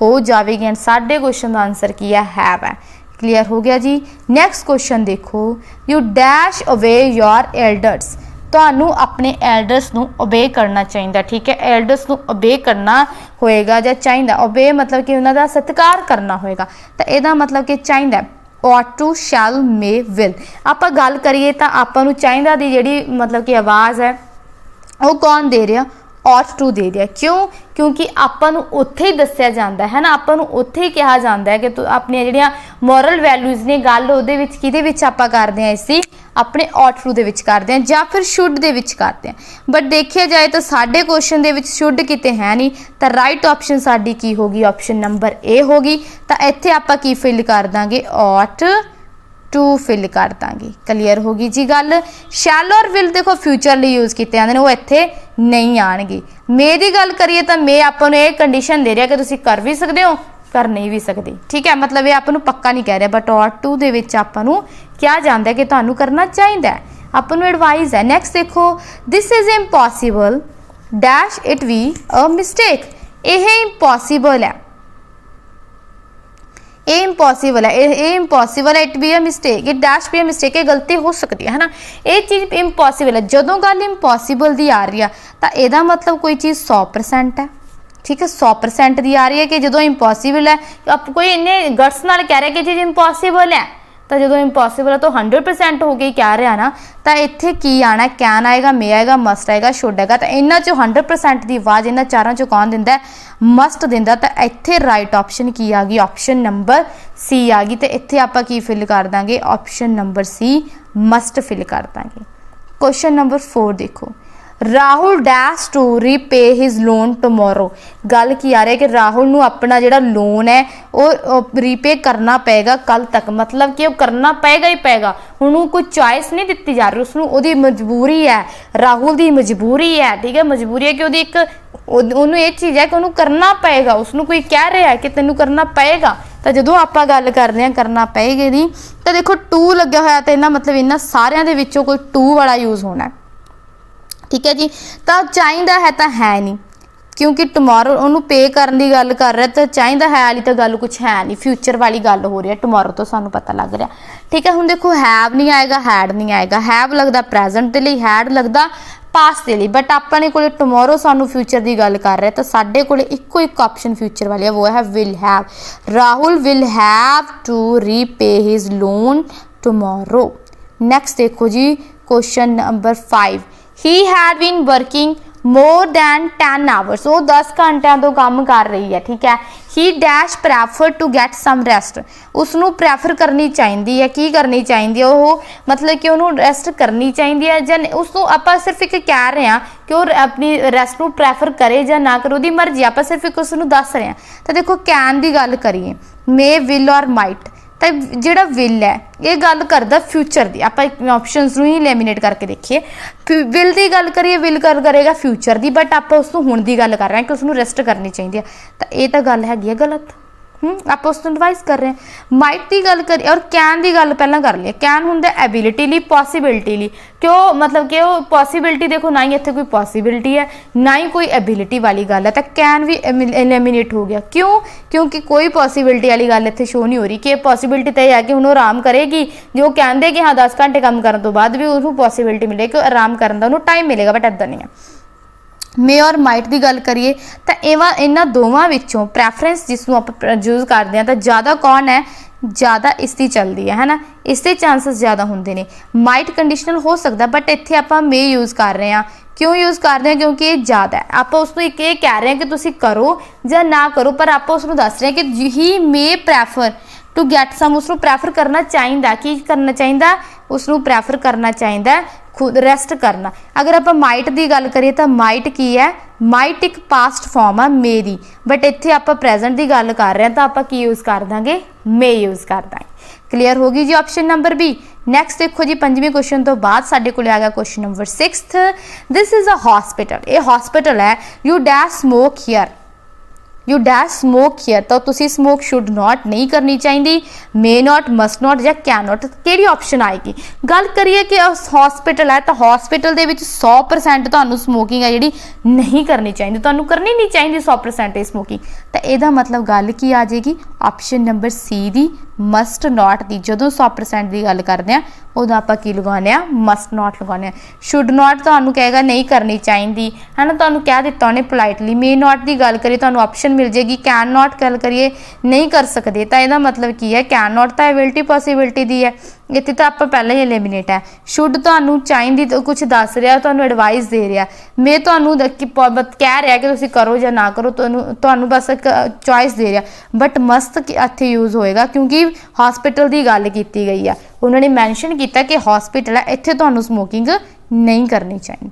S1: ਹੋ ਜਾਵੇਗੀ ਐਂਡ ਸਾਡੇ ਕੁਐਸਚਨ ਦਾ ਆਨਸਰ ਕੀ ਹੈ ਹੈਵ ਹੈ। ਕਲੀਅਰ ਹੋ ਗਿਆ ਜੀ। ਨੈਕਸਟ ਕੁਐਸਚਨ ਦੇਖੋ, ਯੂ ਡੈਸ਼ ਅਵੇ ਯੋਰ ਐਲਡਰਸ, ਤੁਹਾਨੂੰ ਆਪਣੇ ਐਲਡਰਸ ਨੂੰ ਓਬੇ ਕਰਨਾ ਚਾਹੀਦਾ, ਠੀਕ ਹੈ, ਐਲਡਰਸ ਨੂੰ ਓਬੇ ਕਰਨਾ ਹੋਏਗਾ ਜਾਂ ਚਾਹੀਦਾ, ਓਬੇ ਮਤਲਬ ਕਿ ਉਹਨਾਂ ਦਾ ਸਤਿਕਾਰ ਕਰਨਾ ਹੋਏਗਾ। ਤਾਂ ਇਹਦਾ ਮਤਲਬ ਕਿ ਚਾਹੀਦਾ ought to, shall, may, will। ਆਪਾਂ ਗੱਲ ਕਰੀਏ ਤਾਂ ਆਪਾਂ ਨੂੰ ਚਾਹੀਦਾ ਦੀ ਜਿਹੜੀ ਮਤਲਬ ਕਿ ਆਵਾਜ਼ ਹੈ ਉਹ ਕੌਣ ਦੇ ਰਿਹਾ, ought to ਦੇ ਰਿਹਾ। ਕਿਉਂ? ਕਿਉਂਕਿ ਆਪਾਂ ਨੂੰ ਉੱਥੇ ਹੀ ਦੱਸਿਆ ਜਾਂਦਾ ਹੈ ਨਾ, ਆਪਾਂ ਨੂੰ ਉੱਥੇ ਹੀ ਕਿਹਾ ਜਾਂਦਾ ਹੈ ਕਿ ਤੂੰ ਆਪਣੀਆਂ ਜਿਹੜੀਆਂ ਮੋਰਲ ਵੈਲਿਊਜ਼ ਨੇ, ਗੱਲ ਉਹਦੇ ਵਿੱਚ ਕਿਹਦੇ ਵਿੱਚ ਆਪਾਂ ਕਰਦੇ ਹਾਂ, ਅਸੀਂ ਆਪਣੇ ought to ਦੇ ਵਿੱਚ ਕਰਦੇ ਹਾਂ ਜਾਂ ਫਿਰ should ਦੇ ਵਿੱਚ ਕਰਦੇ ਹਾਂ। ਬਟ ਦੇਖਿਆ ਜਾਏ ਤਾਂ ਸਾਡੇ ਕੁਐਸਚਨ ਦੇ ਵਿੱਚ should ਕਿਤੇ ਹੈ ਨਹੀਂ, ਤਾਂ ਰਾਈਟ ਆਪਸ਼ਨ ਸਾਡੀ ਕੀ ਹੋਗੀ, ਆਪਸ਼ਨ ਨੰਬਰ ਏ ਹੋਗੀ। ਤਾਂ ਇੱਥੇ ਆਪਾਂ ਕੀ ਫਿਲ ਕਰ ਦਾਂਗੇ, ought to ਫਿਲ ਕਰ ਦਾਂਗੇ। ਕਲੀਅਰ ਹੋ ਗਈ ਜੀ ਗੱਲ। ਸ਼ੈਲ ਔਰ ਵਿਲ ਦੇਖੋ ਫਿਊਚਰ ਲਈ ਯੂਜ਼ ਕੀਤੇ ਜਾਂਦੇ ਨੇ, ਉਹ ਇੱਥੇ ਨਹੀਂ ਆਣਗੇ। ਮੇ ਦੀ ਗੱਲ ਕਰੀਏ ਤਾਂ ਮੇ ਆਪਾਂ ਨੂੰ ਇਹ ਕੰਡੀਸ਼ਨ ਦੇ ਰਿਹਾ ਕਿ ਤੁਸੀਂ ਕਰ ਵੀ ਸਕਦੇ ਹੋ, ਕਰ ਨਹੀਂ ਵੀ ਸਕਦੇ, ਠੀਕ ਹੈ, ਮਤਲਬ ਇਹ ਆਪਾਂ ਨੂੰ ਪੱਕਾ ਨਹੀਂ ਕਹਿ ਰਿਹਾ। ਬਟ ought to ਦੇ ਵਿੱਚ ਆਪਾਂ ਨੂੰ ਕਿਹਾ ਜਾਂਦਾ ਕਿ ਤੁਹਾਨੂੰ ਕਰਨਾ ਚਾਹੀਦਾ ਹੈ, ਆਪਾਂ ਨੂੰ ਐਡਵਾਈਸ ਹੈ। ਨੈਕਸਟ ਦੇਖੋ, this is impossible dash it be a mistake, ਇਹ ਇੰਪੋਸੀਬਲ ਹੈ, ਇਹ ਇੰਪੋਸੀਬਲ ਹੈ, ਇਹ ਇੰਪੋਸੀਬਲ ਹੈ, it be a mistake, it dash be a mistake, ਇਹ ਗਲਤੀ ਹੋ ਸਕਦੀ ਹੈ ਨਾ, ਇਹ ਚੀਜ਼ ਇੰਪੋਸੀਬਲ ਹੈ। ਜਦੋਂ ਗੱਲ ਇੰਪੋਸੀਬਲ ਦੀ ਆ ਰਹੀ ਆ ਤਾਂ ਇਹਦਾ ਮਤਲਬ ਕੋਈ ਚੀਜ਼ 100% ਹੈ, ਠੀਕ ਹੈ, 100% ਦੀ ਆ ਰਹੀ ਹੈ ਕਿ ਜਦੋਂ ਇੰਪੋਸੀਬਲ ਹੈ ਕੋਈ ਇੰਨੇ ਗਟਸ ਨਾਲ ਕਹਿ ਰਿਹਾ ਕਿ ਚੀਜ਼ ਇੰਪੋਸੀਬਲ ਹੈ, ਤਾਂ ਜਦੋਂ ਇੰਪੋਸੀਬਲ ਹੈ ਤਾਂ 100% ਹੋ ਗਈ ਕਹਿ ਰਿਹਾ ਨਾ, ਤਾਂ ਇੱਥੇ ਕੀ ਆਣਾ, ਕੈਨ ਆਏਗਾ, ਮੇ ਆਏਗਾ, ਮਸਟ ਆਏਗਾ, ਸ਼ੁੱਡ ਆਏਗਾ। ਤਾਂ ਇਹਨਾਂ ਚੋਂ 100% ਦੀ ਆਵਾਜ਼ ਇਹਨਾਂ ਚਾਰਾਂ ਚੋਂ ਕੌਣ ਦਿੰਦਾ, ਮਸਟ ਦਿੰਦਾ। ਤਾਂ ਇੱਥੇ ਰਾਈਟ ਆਪਸ਼ਨ ਕੀ ਆ ਗਈ, ਆਪਸ਼ਨ ਨੰਬਰ ਸੀ ਆ ਗਈ। ਤੇ ਇੱਥੇ ਆਪਾਂ ਕੀ ਫਿਲ ਕਰ ਦਾਂਗੇ, option number C must fill ਕਰ ਦਾਂਗੇ। ਕੁਐਸਚਨ ਨੰਬਰ 4 ਦੇਖੋ, Rahul dash to repay his loan tomorrow, ਗੱਲ ਕੀ ਆ ਰਹੀ ਹੈ ਕਿ ਰਾਹੁਲ ਨੂੰ ਆਪਣਾ ਜਿਹੜਾ ਲੋਨ ਹੈ ਉਹ ਰੀਪੇ ਕਰਨਾ ਪਏਗਾ ਕੱਲ ਤੱਕ, ਮਤਲਬ ਕਿ ਉਹ ਕਰਨਾ ਪਏਗਾ ਹੀ ਪਏਗਾ। ਹੁਣ ਉਹ ਕੋਈ ਚੋਇਸ ਨਹੀਂ ਦਿੱਤੀ ਜਾ ਰਹੀ, ਉਸਨੂੰ ਉਹਦੀ ਮਜਬੂਰੀ ਹੈ, ਰਾਹੁਲ ਦੀ ਮਜਬੂਰੀ ਹੈ, ਠੀਕ ਹੈ, ਮਜਬੂਰੀ ਹੈ ਕਿ ਉਹਦੀ ਇੱਕ ਉਹਨੂੰ ਇਹ ਚੀਜ਼ ਹੈ ਕਿ ਉਹਨੂੰ ਕਰਨਾ ਪਏਗਾ, ਉਸਨੂੰ ਕੋਈ ਕਹਿ ਰਿਹਾ ਕਿ ਤੈਨੂੰ ਕਰਨਾ ਪਏਗਾ। ਤਾਂ ਜਦੋਂ ਆਪਾਂ ਗੱਲ ਕਰਦੇ ਹਾਂ ਕਰਨਾ ਪਏਗਾ ਦੀ, ਤਾਂ ਦੇਖੋ ਟੂ ਲੱਗਿਆ ਹੋਇਆ, ਤਾਂ ਇਹਨਾਂ ਮਤਲਬ ਇਹਨਾਂ ਸਾਰਿਆਂ ਦੇ ਵਿੱਚੋਂ ਕੋਈ ਟੂ ਵਾਲਾ ਯੂਜ਼ ਹੋਣਾ, ਠੀਕ ਹੈ ਜੀ। ਤਾਂ ਚਾਹੀਦਾ ਹੈ ਤਾਂ ਹੈ ਨਹੀਂ, ਕਿਉਂਕਿ ਟਮੋਰੋ ਉਹਨੂੰ ਪੇ ਕਰਨ ਦੀ ਗੱਲ ਕਰ ਰਿਹਾ, ਤਾਂ ਚਾਹੀਦਾ ਹੈ ਵਾਲੀ ਤਾਂ ਗੱਲ ਕੁਛ ਹੈ ਨਹੀਂ, ਫਿਊਚਰ ਵਾਲੀ ਗੱਲ ਹੋ ਰਹੀ ਹੈ ਟਮੋਰੋ ਤੋਂ ਸਾਨੂੰ ਪਤਾ ਲੱਗ ਰਿਹਾ, ਠੀਕ ਹੈ। ਹੁਣ ਦੇਖੋ ਹੈਵ ਨਹੀਂ ਆਏਗਾ, ਹੈਡ ਨਹੀਂ ਆਏਗਾ, ਹੈਵ ਲੱਗਦਾ ਪ੍ਰੈਜ਼ੈਂਟ ਦੇ ਲਈ, ਹੈਡ ਲੱਗਦਾ ਪਾਸਟ ਦੇ ਲਈ, ਬਟ ਆਪਣੇ ਕੋਲੇ ਟਮੋਰੋ ਸਾਨੂੰ ਫਿਊਚਰ ਦੀ ਗੱਲ ਕਰ ਰਿਹਾ, ਤਾਂ ਸਾਡੇ ਕੋਲੇ ਇੱਕੋ ਇੱਕ ਆਪਸ਼ਨ ਫਿਊਚਰ ਵਾਲੀ ਹੈ, ਉਹ ਹੈ will have. Rahul will have to repay his loan tomorrow. Next ਦੇਖੋ ਜੀ, question number 5, he had been working more than 10 hours, वो 10 घंटिया तो काम कर रही है, ठीक है। He dash prefer to get some rest, उसनू प्रैफर करनी चाहिए है, की करनी चाहिए वो मतलब कि उन्होंने रेस्ट करनी चाहिए है ਜਾਂ उसनू आप सिर्फ एक कह रहे हैं कि वो अपनी रेस्ट ਨੂੰ प्रैफर करे ਜਾਂ ना करे, ਉਹਦੀ मर्जी, आप सिर्फ एक उसनू दस रहे हैं। तो देखो कैन की गल करिए, मे विल और माइट, तो जिहड़ा विल है ये गल करदा फ्यूचर की, आप ऑप्शनस ही एलिमिनेट करके देखिए। विल की गल करिए, विल कर करेगा फ्यूचर की, बट आप उसनू हुण की गल कर रहे हैं कि उसनू रेस्ट करनी चाहिए, तो ये तो गल हैगी गलत। आप उसनू एडवाइस कर रहे हैं। माइट की गल करिए और कैन की गल पहला कर लिए। कैन हुंदा एबिलिटी ली, पॉसीबिलिटी ली, क्यों मतलब कि वो पॉसीबिलिटी देखो ना ही इत्थे कोई पॉसीबिलिटी है ना ही कोई एबिलिटी वाली गल है, तो कैन भी एलिमिनेट हो गया। क्यों? क्योंकि कोई पॉसीबिलिटी वाली गल इत्थे शो नहीं हो रही कि पॉसीबिलिटी तो यह है कि हुण आराम करेगी, जो कहते कि हाँ 10 घंटे काम करने तो बाद भी उसको पॉसीबिलिटी मिलेगी कि आराम करने का उन्होंने टाइम मिलेगा, बट इदां नहीं है। मे और माइट की गल करिए तो इन्होंने दोवां विचों प्रैफरेंस जिसनों आप यूज़ करते हैं तो ज़्यादा कौन है, ज़्यादा इसकी चलती है ना, इसके चांसेस ज़्यादा होंगे ने। माइट कंडीशनल हो सकता, बट इत्थे आप मे यूज़ कर रहे हैं। क्यों यूज़ कर रहे हैं? क्योंकि ये ज़्यादा है, आप उसको एक ये कह रहे हैं कि तुसी करो या ना करो, पर आप उसको दस रहे हैं कि ही मे प्रैफर टू गैट सम, उसको प्रैफर करना चाहिए, की करना चाहिए, उसको प्रैफर करना चाहिए खुद रेस्ट करना। अगर आप माइट की गल करिए तो माइट की है, माइट एक पास्ट फॉर्म है मे दी, बट इत्थे आप प्रेजेंट की गल कर रहे हैं तो आप की यूज़ कर देंगे, मे यूज़ कर देंगे। क्लीयर होगी जी ऑप्शन नंबर बी। नैक्सट देखो जी 5वें क्वेश्चन तो बाद साडे कोल आ गया question number 6। This is a hospital, ये हॉस्पिटल है। You dash smoke here, you dash smoke here, तो तुसी स्मोक शुड नॉट नहीं करनी चाहिए, मे नॉट, मस्ट नॉट या कैन नॉट, केड़ी ऑप्शन आएगी? गल करिए कि हॉस्पिटल है तो हॉस्पिटल दे विच 100% तुहानू स्मोकिंग है जिहड़ी नहीं करनी चाहिए, तुहानू करनी नहीं चाहिए 100% स्मोकिंग, तो इहदा मतलब गल की आ जाएगी ऑप्शन नंबर सी दी, मस्ट नॉट दी। जदों 100% की गल करते हैं उदों आप की लगाने मस्ट नॉट लगाने। शुड नॉट तुहानू कहेगा नहीं करनी चाहिए है ना, तुहानू कह दिता उन्हें पोलाइटली। मे नॉट की गल करिए तुहानू ऑप्शन मिल जाएगी। कैन नॉट गल करिए नहीं कर सकते, तो यदा मतलब की है कैन नॉट तो एबिलिटी पॉसीबिलिटी दी है, इतने तो आप पहले ही एलिमिनेट है। शुड तुहानू चाहिए तो कुछ दस रहा, तुहानू एडवाइस दे रहा। मे तुहानू कह रहा कि तुसीं करो या ना करो, तुहानू बस एक चॉइस दे रहा, बट मस्त इत्थे यूज़ होएगा क्योंकि हॉस्पिटल की गल की गई है, उन्होंने मैंशन किया कि हॉस्पिटल है, इत्थे तुहानू स्मोकिंग नहीं करनी चाहिए।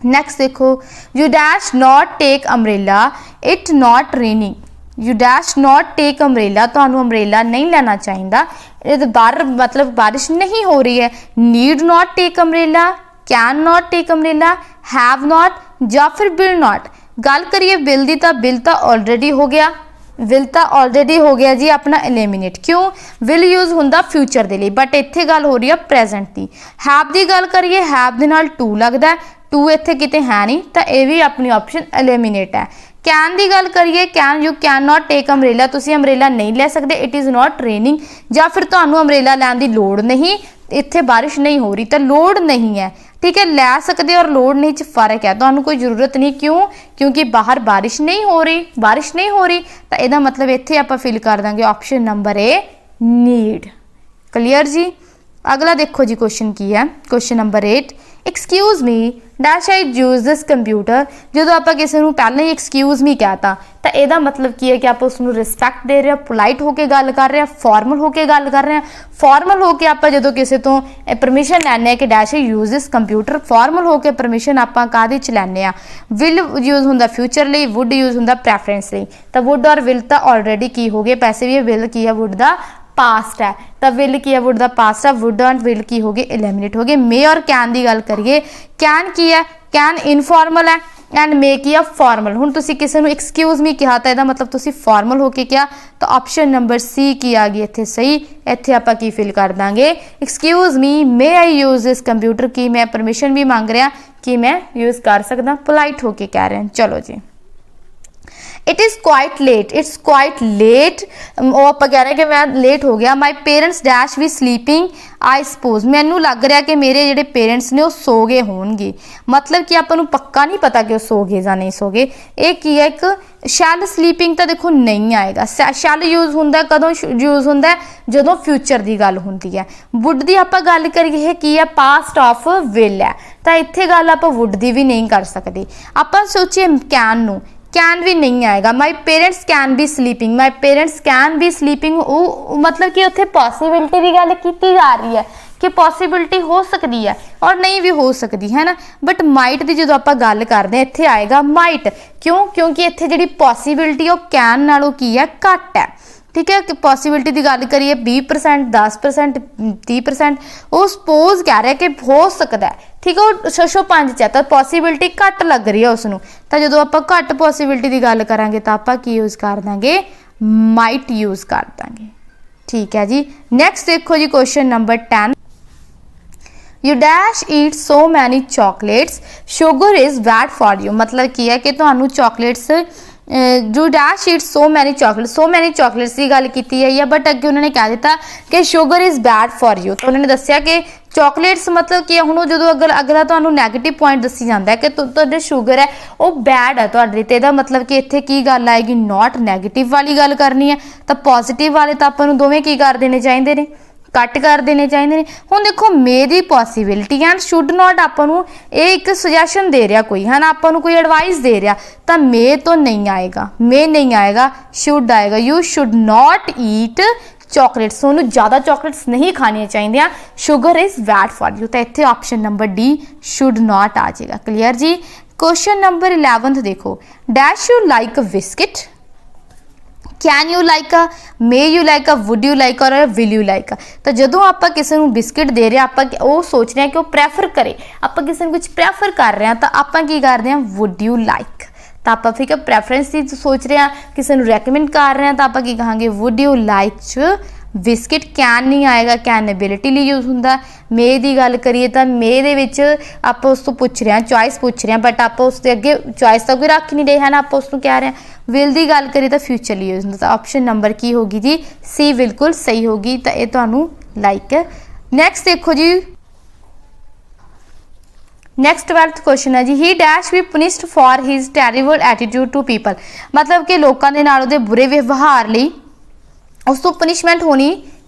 S1: नैक्सट देखो, you dash not take umbrella it not raining, you dash not take umbrella, तो अम्ब्रेला नहीं लेना चाहिए, बाहर मतलब बारिश नहीं हो रही है। Need not take umbrella, can not take umbrella, have not या फिर विल नॉट। गल करिए विल दी, तो विल तो ऑलरेडी हो गया, विल तो ऑलरेडी हो गया जी अपना एलिमिनेट। क्यों? विल यूज़ होंदा फ्यूचर के लिए, बट इत्थे गल हो रही है प्रेजेंट की। हैव की गल करिए, हैव दे नाल टू लगता है, टू इत्थे किते है नहीं, तो यह भी अपनी ऑप्शन एलिमिनेट है। कैन की गल करिए, can you can not take umbrella, तुसी अम्ब्रेला नहीं ले सकते, इट इज़ नॉट रेनिंग, या फिर तुहानू अम्ब्रेला लैन की लोड़ नहीं, इत्थे बारिश नहीं हो रही, तो लोड़ नहीं है, ठीक है। लै सकते और लोड़ नहीं च फर्क है, तुहानू कोई जरूरत नहीं। क्यों? क्योंकि बाहर बारिश नहीं हो रही, बारिश नहीं हो रही, तो यदा मतलब इत्थे आप फिल कर देंगे option number A, need. Clear जी। अगला देखो जी क्वेश्चन की है, question number 8। Excuse me dash I use this computer, जो आप किसी को पहले ही एक्सक्यूज़ मी कहता, तो यदा मतलब की है कि आप उसको रिस्पैक्ट दे रहे हो, पोलाइट होकर गल कर रहे हैं, फॉर्मल होकर गल कर रहे हैं। फॉर्मल होकर आप जो किसी तो परमिशन लैने कि dash I use this computer, formal होकर परमिशन आप काहदे च लैने। विल यूज़ होंदा फ्यूचर लिए, वुड यूज़ होंदा प्रैफरेंस लिए, तो वुड और विल तो ऑलरेडी की हो गए, पैसे भी विल की है, वुड का पास्ट है, तो विल की है, वुड का पास्ट है, वुड एंड विल की हो गए एलिमिनेट हो गए। मे और कैन की गल करिए, कैन की है, कैन इनफॉर्मल है एंड मे की है फॉर्मल। हुण तुसी किसी को एक्सक्यूज़ मी कहा तो यदा मतलब तुसी फॉर्मल होके क्या, तो ऑप्शन नंबर सी की आ गई इत्थे सही। इत्थे आपां की फिल कर देंगे, excuse me may I use this computer, की मैं परमिशन भी मांग रहा कि मैं यूज़ कर सकदा, पोलाइट होके कह रहे हैं। चलो जी, it is quite late, it's quite late, ਉਹ ਆਪਾਂ ਕਹਿ ਰਹੇ ਕਿ ਮੈਂ ਲੇਟ ਹੋ ਗਿਆ। My parents dash we sleeping I suppose, ਮੈਨੂੰ ਲੱਗ ਰਿਹਾ ਕਿ ਮੇਰੇ ਜਿਹੜੇ ਪੇਰੈਂਟਸ ਨੇ ਉਹ ਸੋ ਗਏ ਹੋਣਗੇ। ਮਤਲਬ ਕਿ ਆਪਾਂ ਨੂੰ ਪੱਕਾ ਨਹੀਂ ਪਤਾ ਕਿ ਉਹ ਸੋ ਗਏ ਜਾਂ ਨਹੀਂ ਸੋ ਗਏ। ਇਹ ਕੀ ਹੈ, ਇੱਕ ਸ਼ੈਲ ਸਲੀਪਿੰਗ ਤਾਂ ਦੇਖੋ ਨਹੀਂ ਆਏਗਾ। ਸ਼ੈਲ ਯੂਜ਼ ਹੁੰਦਾ ਕਦੋਂ ਯੂਜ਼ ਹੁੰਦਾ, ਜਦੋਂ ਫਿਊਚਰ ਦੀ ਗੱਲ ਹੁੰਦੀ ਹੈ। ਵੁੱਡ ਦੀ ਆਪਾਂ ਗੱਲ ਕਰੀਏ ਕੀ ਹੈ, ਪਾਸਟ ਆਫ ਵਿਲ ਹੈ, ਤਾਂ ਇੱਥੇ ਗੱਲ ਆਪਾਂ ਵੁੱਡ ਦੀ ਵੀ ਨਹੀਂ ਕਰ ਸਕਦੇ। ਆਪਾਂ ਸੋਚੀਏ ਕੈਨ ਨੂੰ, कैन भी नहीं आएगा। My parents can be sleeping, my parents can be sleeping, मतलब कि उत्थे पॉसिबिलिटी की गल की जा रही है कि पॉसिबिलिटी हो सकती है और नहीं भी हो सकती है ना। बट माइट की जो आप गल करते हैं इत्थे आएगा माइट, क्यों, क्योंकि इत्थे जिहड़ी पॉसिबिलिटी वो कैन नालों की है घट है। ठीक है, कि पॉसिबिलिटी की गल करिए 20%, 10%, 30%, वो सपोज कह रहा है कि हो सकता है। ठीक है, वो 605 है तो पॉसिबिलिटी घट लग रही है उसनों, तो जो आप घट पॉसिबिलिटी की गल करांगे तो आप की यूज़ कर देंगे, माइट यूज़ कर देंगे। ठीक है जी, नैक्सट देखो जी question number 10, you dash eat so many chocolates, sugar is bad for you, मतलब की है कि तुहानू चॉकलेट्स जो dash eat so many chocolates की गल की है, बट अगे उन्होंने कह दिता कि sugar is bad for you. तो उन्होंने दसिया कि चॉकलेट्स मतलब कि हुण जो अगला तुहानू नैगेटिव पॉइंट दसी जाता है कि तुहाडे शुगर है वो बैड है तुहाडे ते, इहदा मतलब कि इत्थे की गल आएगी, नॉट नैगेटिव वाली गल करनी है। तो पॉजिटिव वाले तो आपां नूं दोवें की कर देने चाहिए ने, कट कर देने चाहिए। हुण देखो मे दी पॉसिबिलिटी एंड शुड नॉट आपां नूं ये एक सुजैशन दे रहा कोई, है ना, आपां नूं कोई एडवाइस दे रहा, तो मे तो नहीं आएगा, मे नहीं आएगा, शुड आएगा। You should not eat chocolates, उन्होंने ज़्यादा चॉकलेट्स नहीं खानियां चाहिए, sugar is bad for you. तो इत्थे option number D should not आ जाएगा। क्लीयर जी। क्वेश्चन नंबर 11 देखो, dash you like biscuit, can you like ah, may you like ah, would you like or will you like ah. तो जो आप किसी को बिस्किट दे रहे हैं, आप वो सोच रहे हैं कि वो प्रैफर करे, आप किसी कुछ प्रैफर कर रहे हैं, तो आप की करते हैं वुड यू लाइक, तो आप ठीक है प्रैफरेंस की सोच रहे हैं, किसी को रैकमेंड कर रहे हैं, तो आप की कहांगे would you like biscuit. Can नहीं आएगा, कैन एबिलिटी लिए यूज़ होंगे। मे की गल करिए तो मे दे आप उस तो पूछ रहे हैं, चॉइस पूछ रहे हैं, बट आप उसके अगे चॉइस तो कोई रख नहीं रहे हैं ना, आप उसको कह रहे हैं। विल की गल करिए तो फ्यूचर लिए यूज़ होंगे, तो ऑप्शन नंबर की होगी जी, सी बिल्कुल सही होगी। तो ये तुहानू लाइक है। नैक्सट देखो जी, नैक्सट 12th क्वेश्चन है जी, he dash be punished for his terrible attitude to people, मतलब कि लोगों के नाल उहदे बुरे व्यवहार लई उस तो पनिशमेंट होनी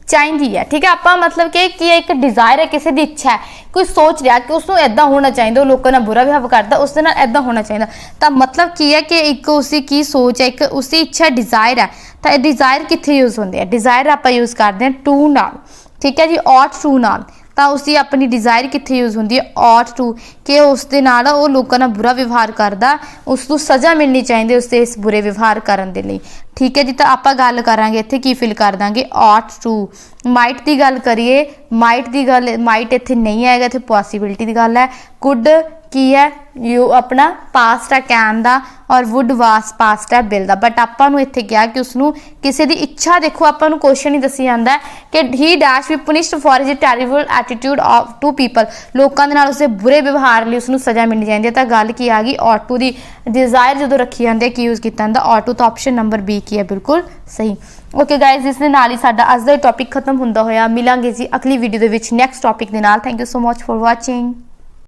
S1: चाहिए है। ठीक है, आप मतलब कि एक डिजायर है, किसी की इच्छा है, कोई सोच रहा कि उसको इदा होना चाहिए, वो लोगों ने बुरा व्यवहार करता उसके नाल इदा होना चाहिए, तो मतलब की है कि एक उसकी की सोच है, एक उसकी इच्छा डिजायर है। तो डिजायर कितने यूज़ होंगे, डिजायर आप यूज़ करते हैं टू नाल। ठीक है जी, ऑट टू नाल, तो उसकी अपनी डिजायर कितने यूज़ होंगी, ऑट टू, कि उसके नाल वो लोगों का बुरा व्यवहार करता, उसको सज़ा मिलनी चाहिए उससे इस बुरे व्यवहार करने के लिए। ठीक है जी, तो आप गल करांगे इत्थे की फिल कर देंगे ऑट टू। माइट की गल करिए, माइट की गल, माइट इत्थे नहीं आएगा, इत्थे पॉसिबिलिटी की गल है। कुड की है, यू अपना पास्ट है कैन दा, और वुड वास पास्ट है बिल दा, बट आपां नूं इत्थे क्या कि उसनूं किसी की इच्छा, देखो आपां नूं क्वेश्चन ही दसी जांदा है कि he dash be punished for his terrible attitude of to people, लोकां दे नाल उसदे बुरे व्यवहार लई उसनूं सज़ा मिलनी चाहिए। तो गल की आ गई ऑटो की, डिजायर जो रखी जाती है की यूज़ किया जाता ऑटो, तो ऑप्शन नंबर बी की है बिल्कुल सही। ओके गाइज, इस दे नाल ही साडा अज दा टॉपिक खत्म हुंदा होया, मिलांगे जी अगली वीडियो दे विच नैक्सट टॉपिक दे नाल। Thank you so much for watching.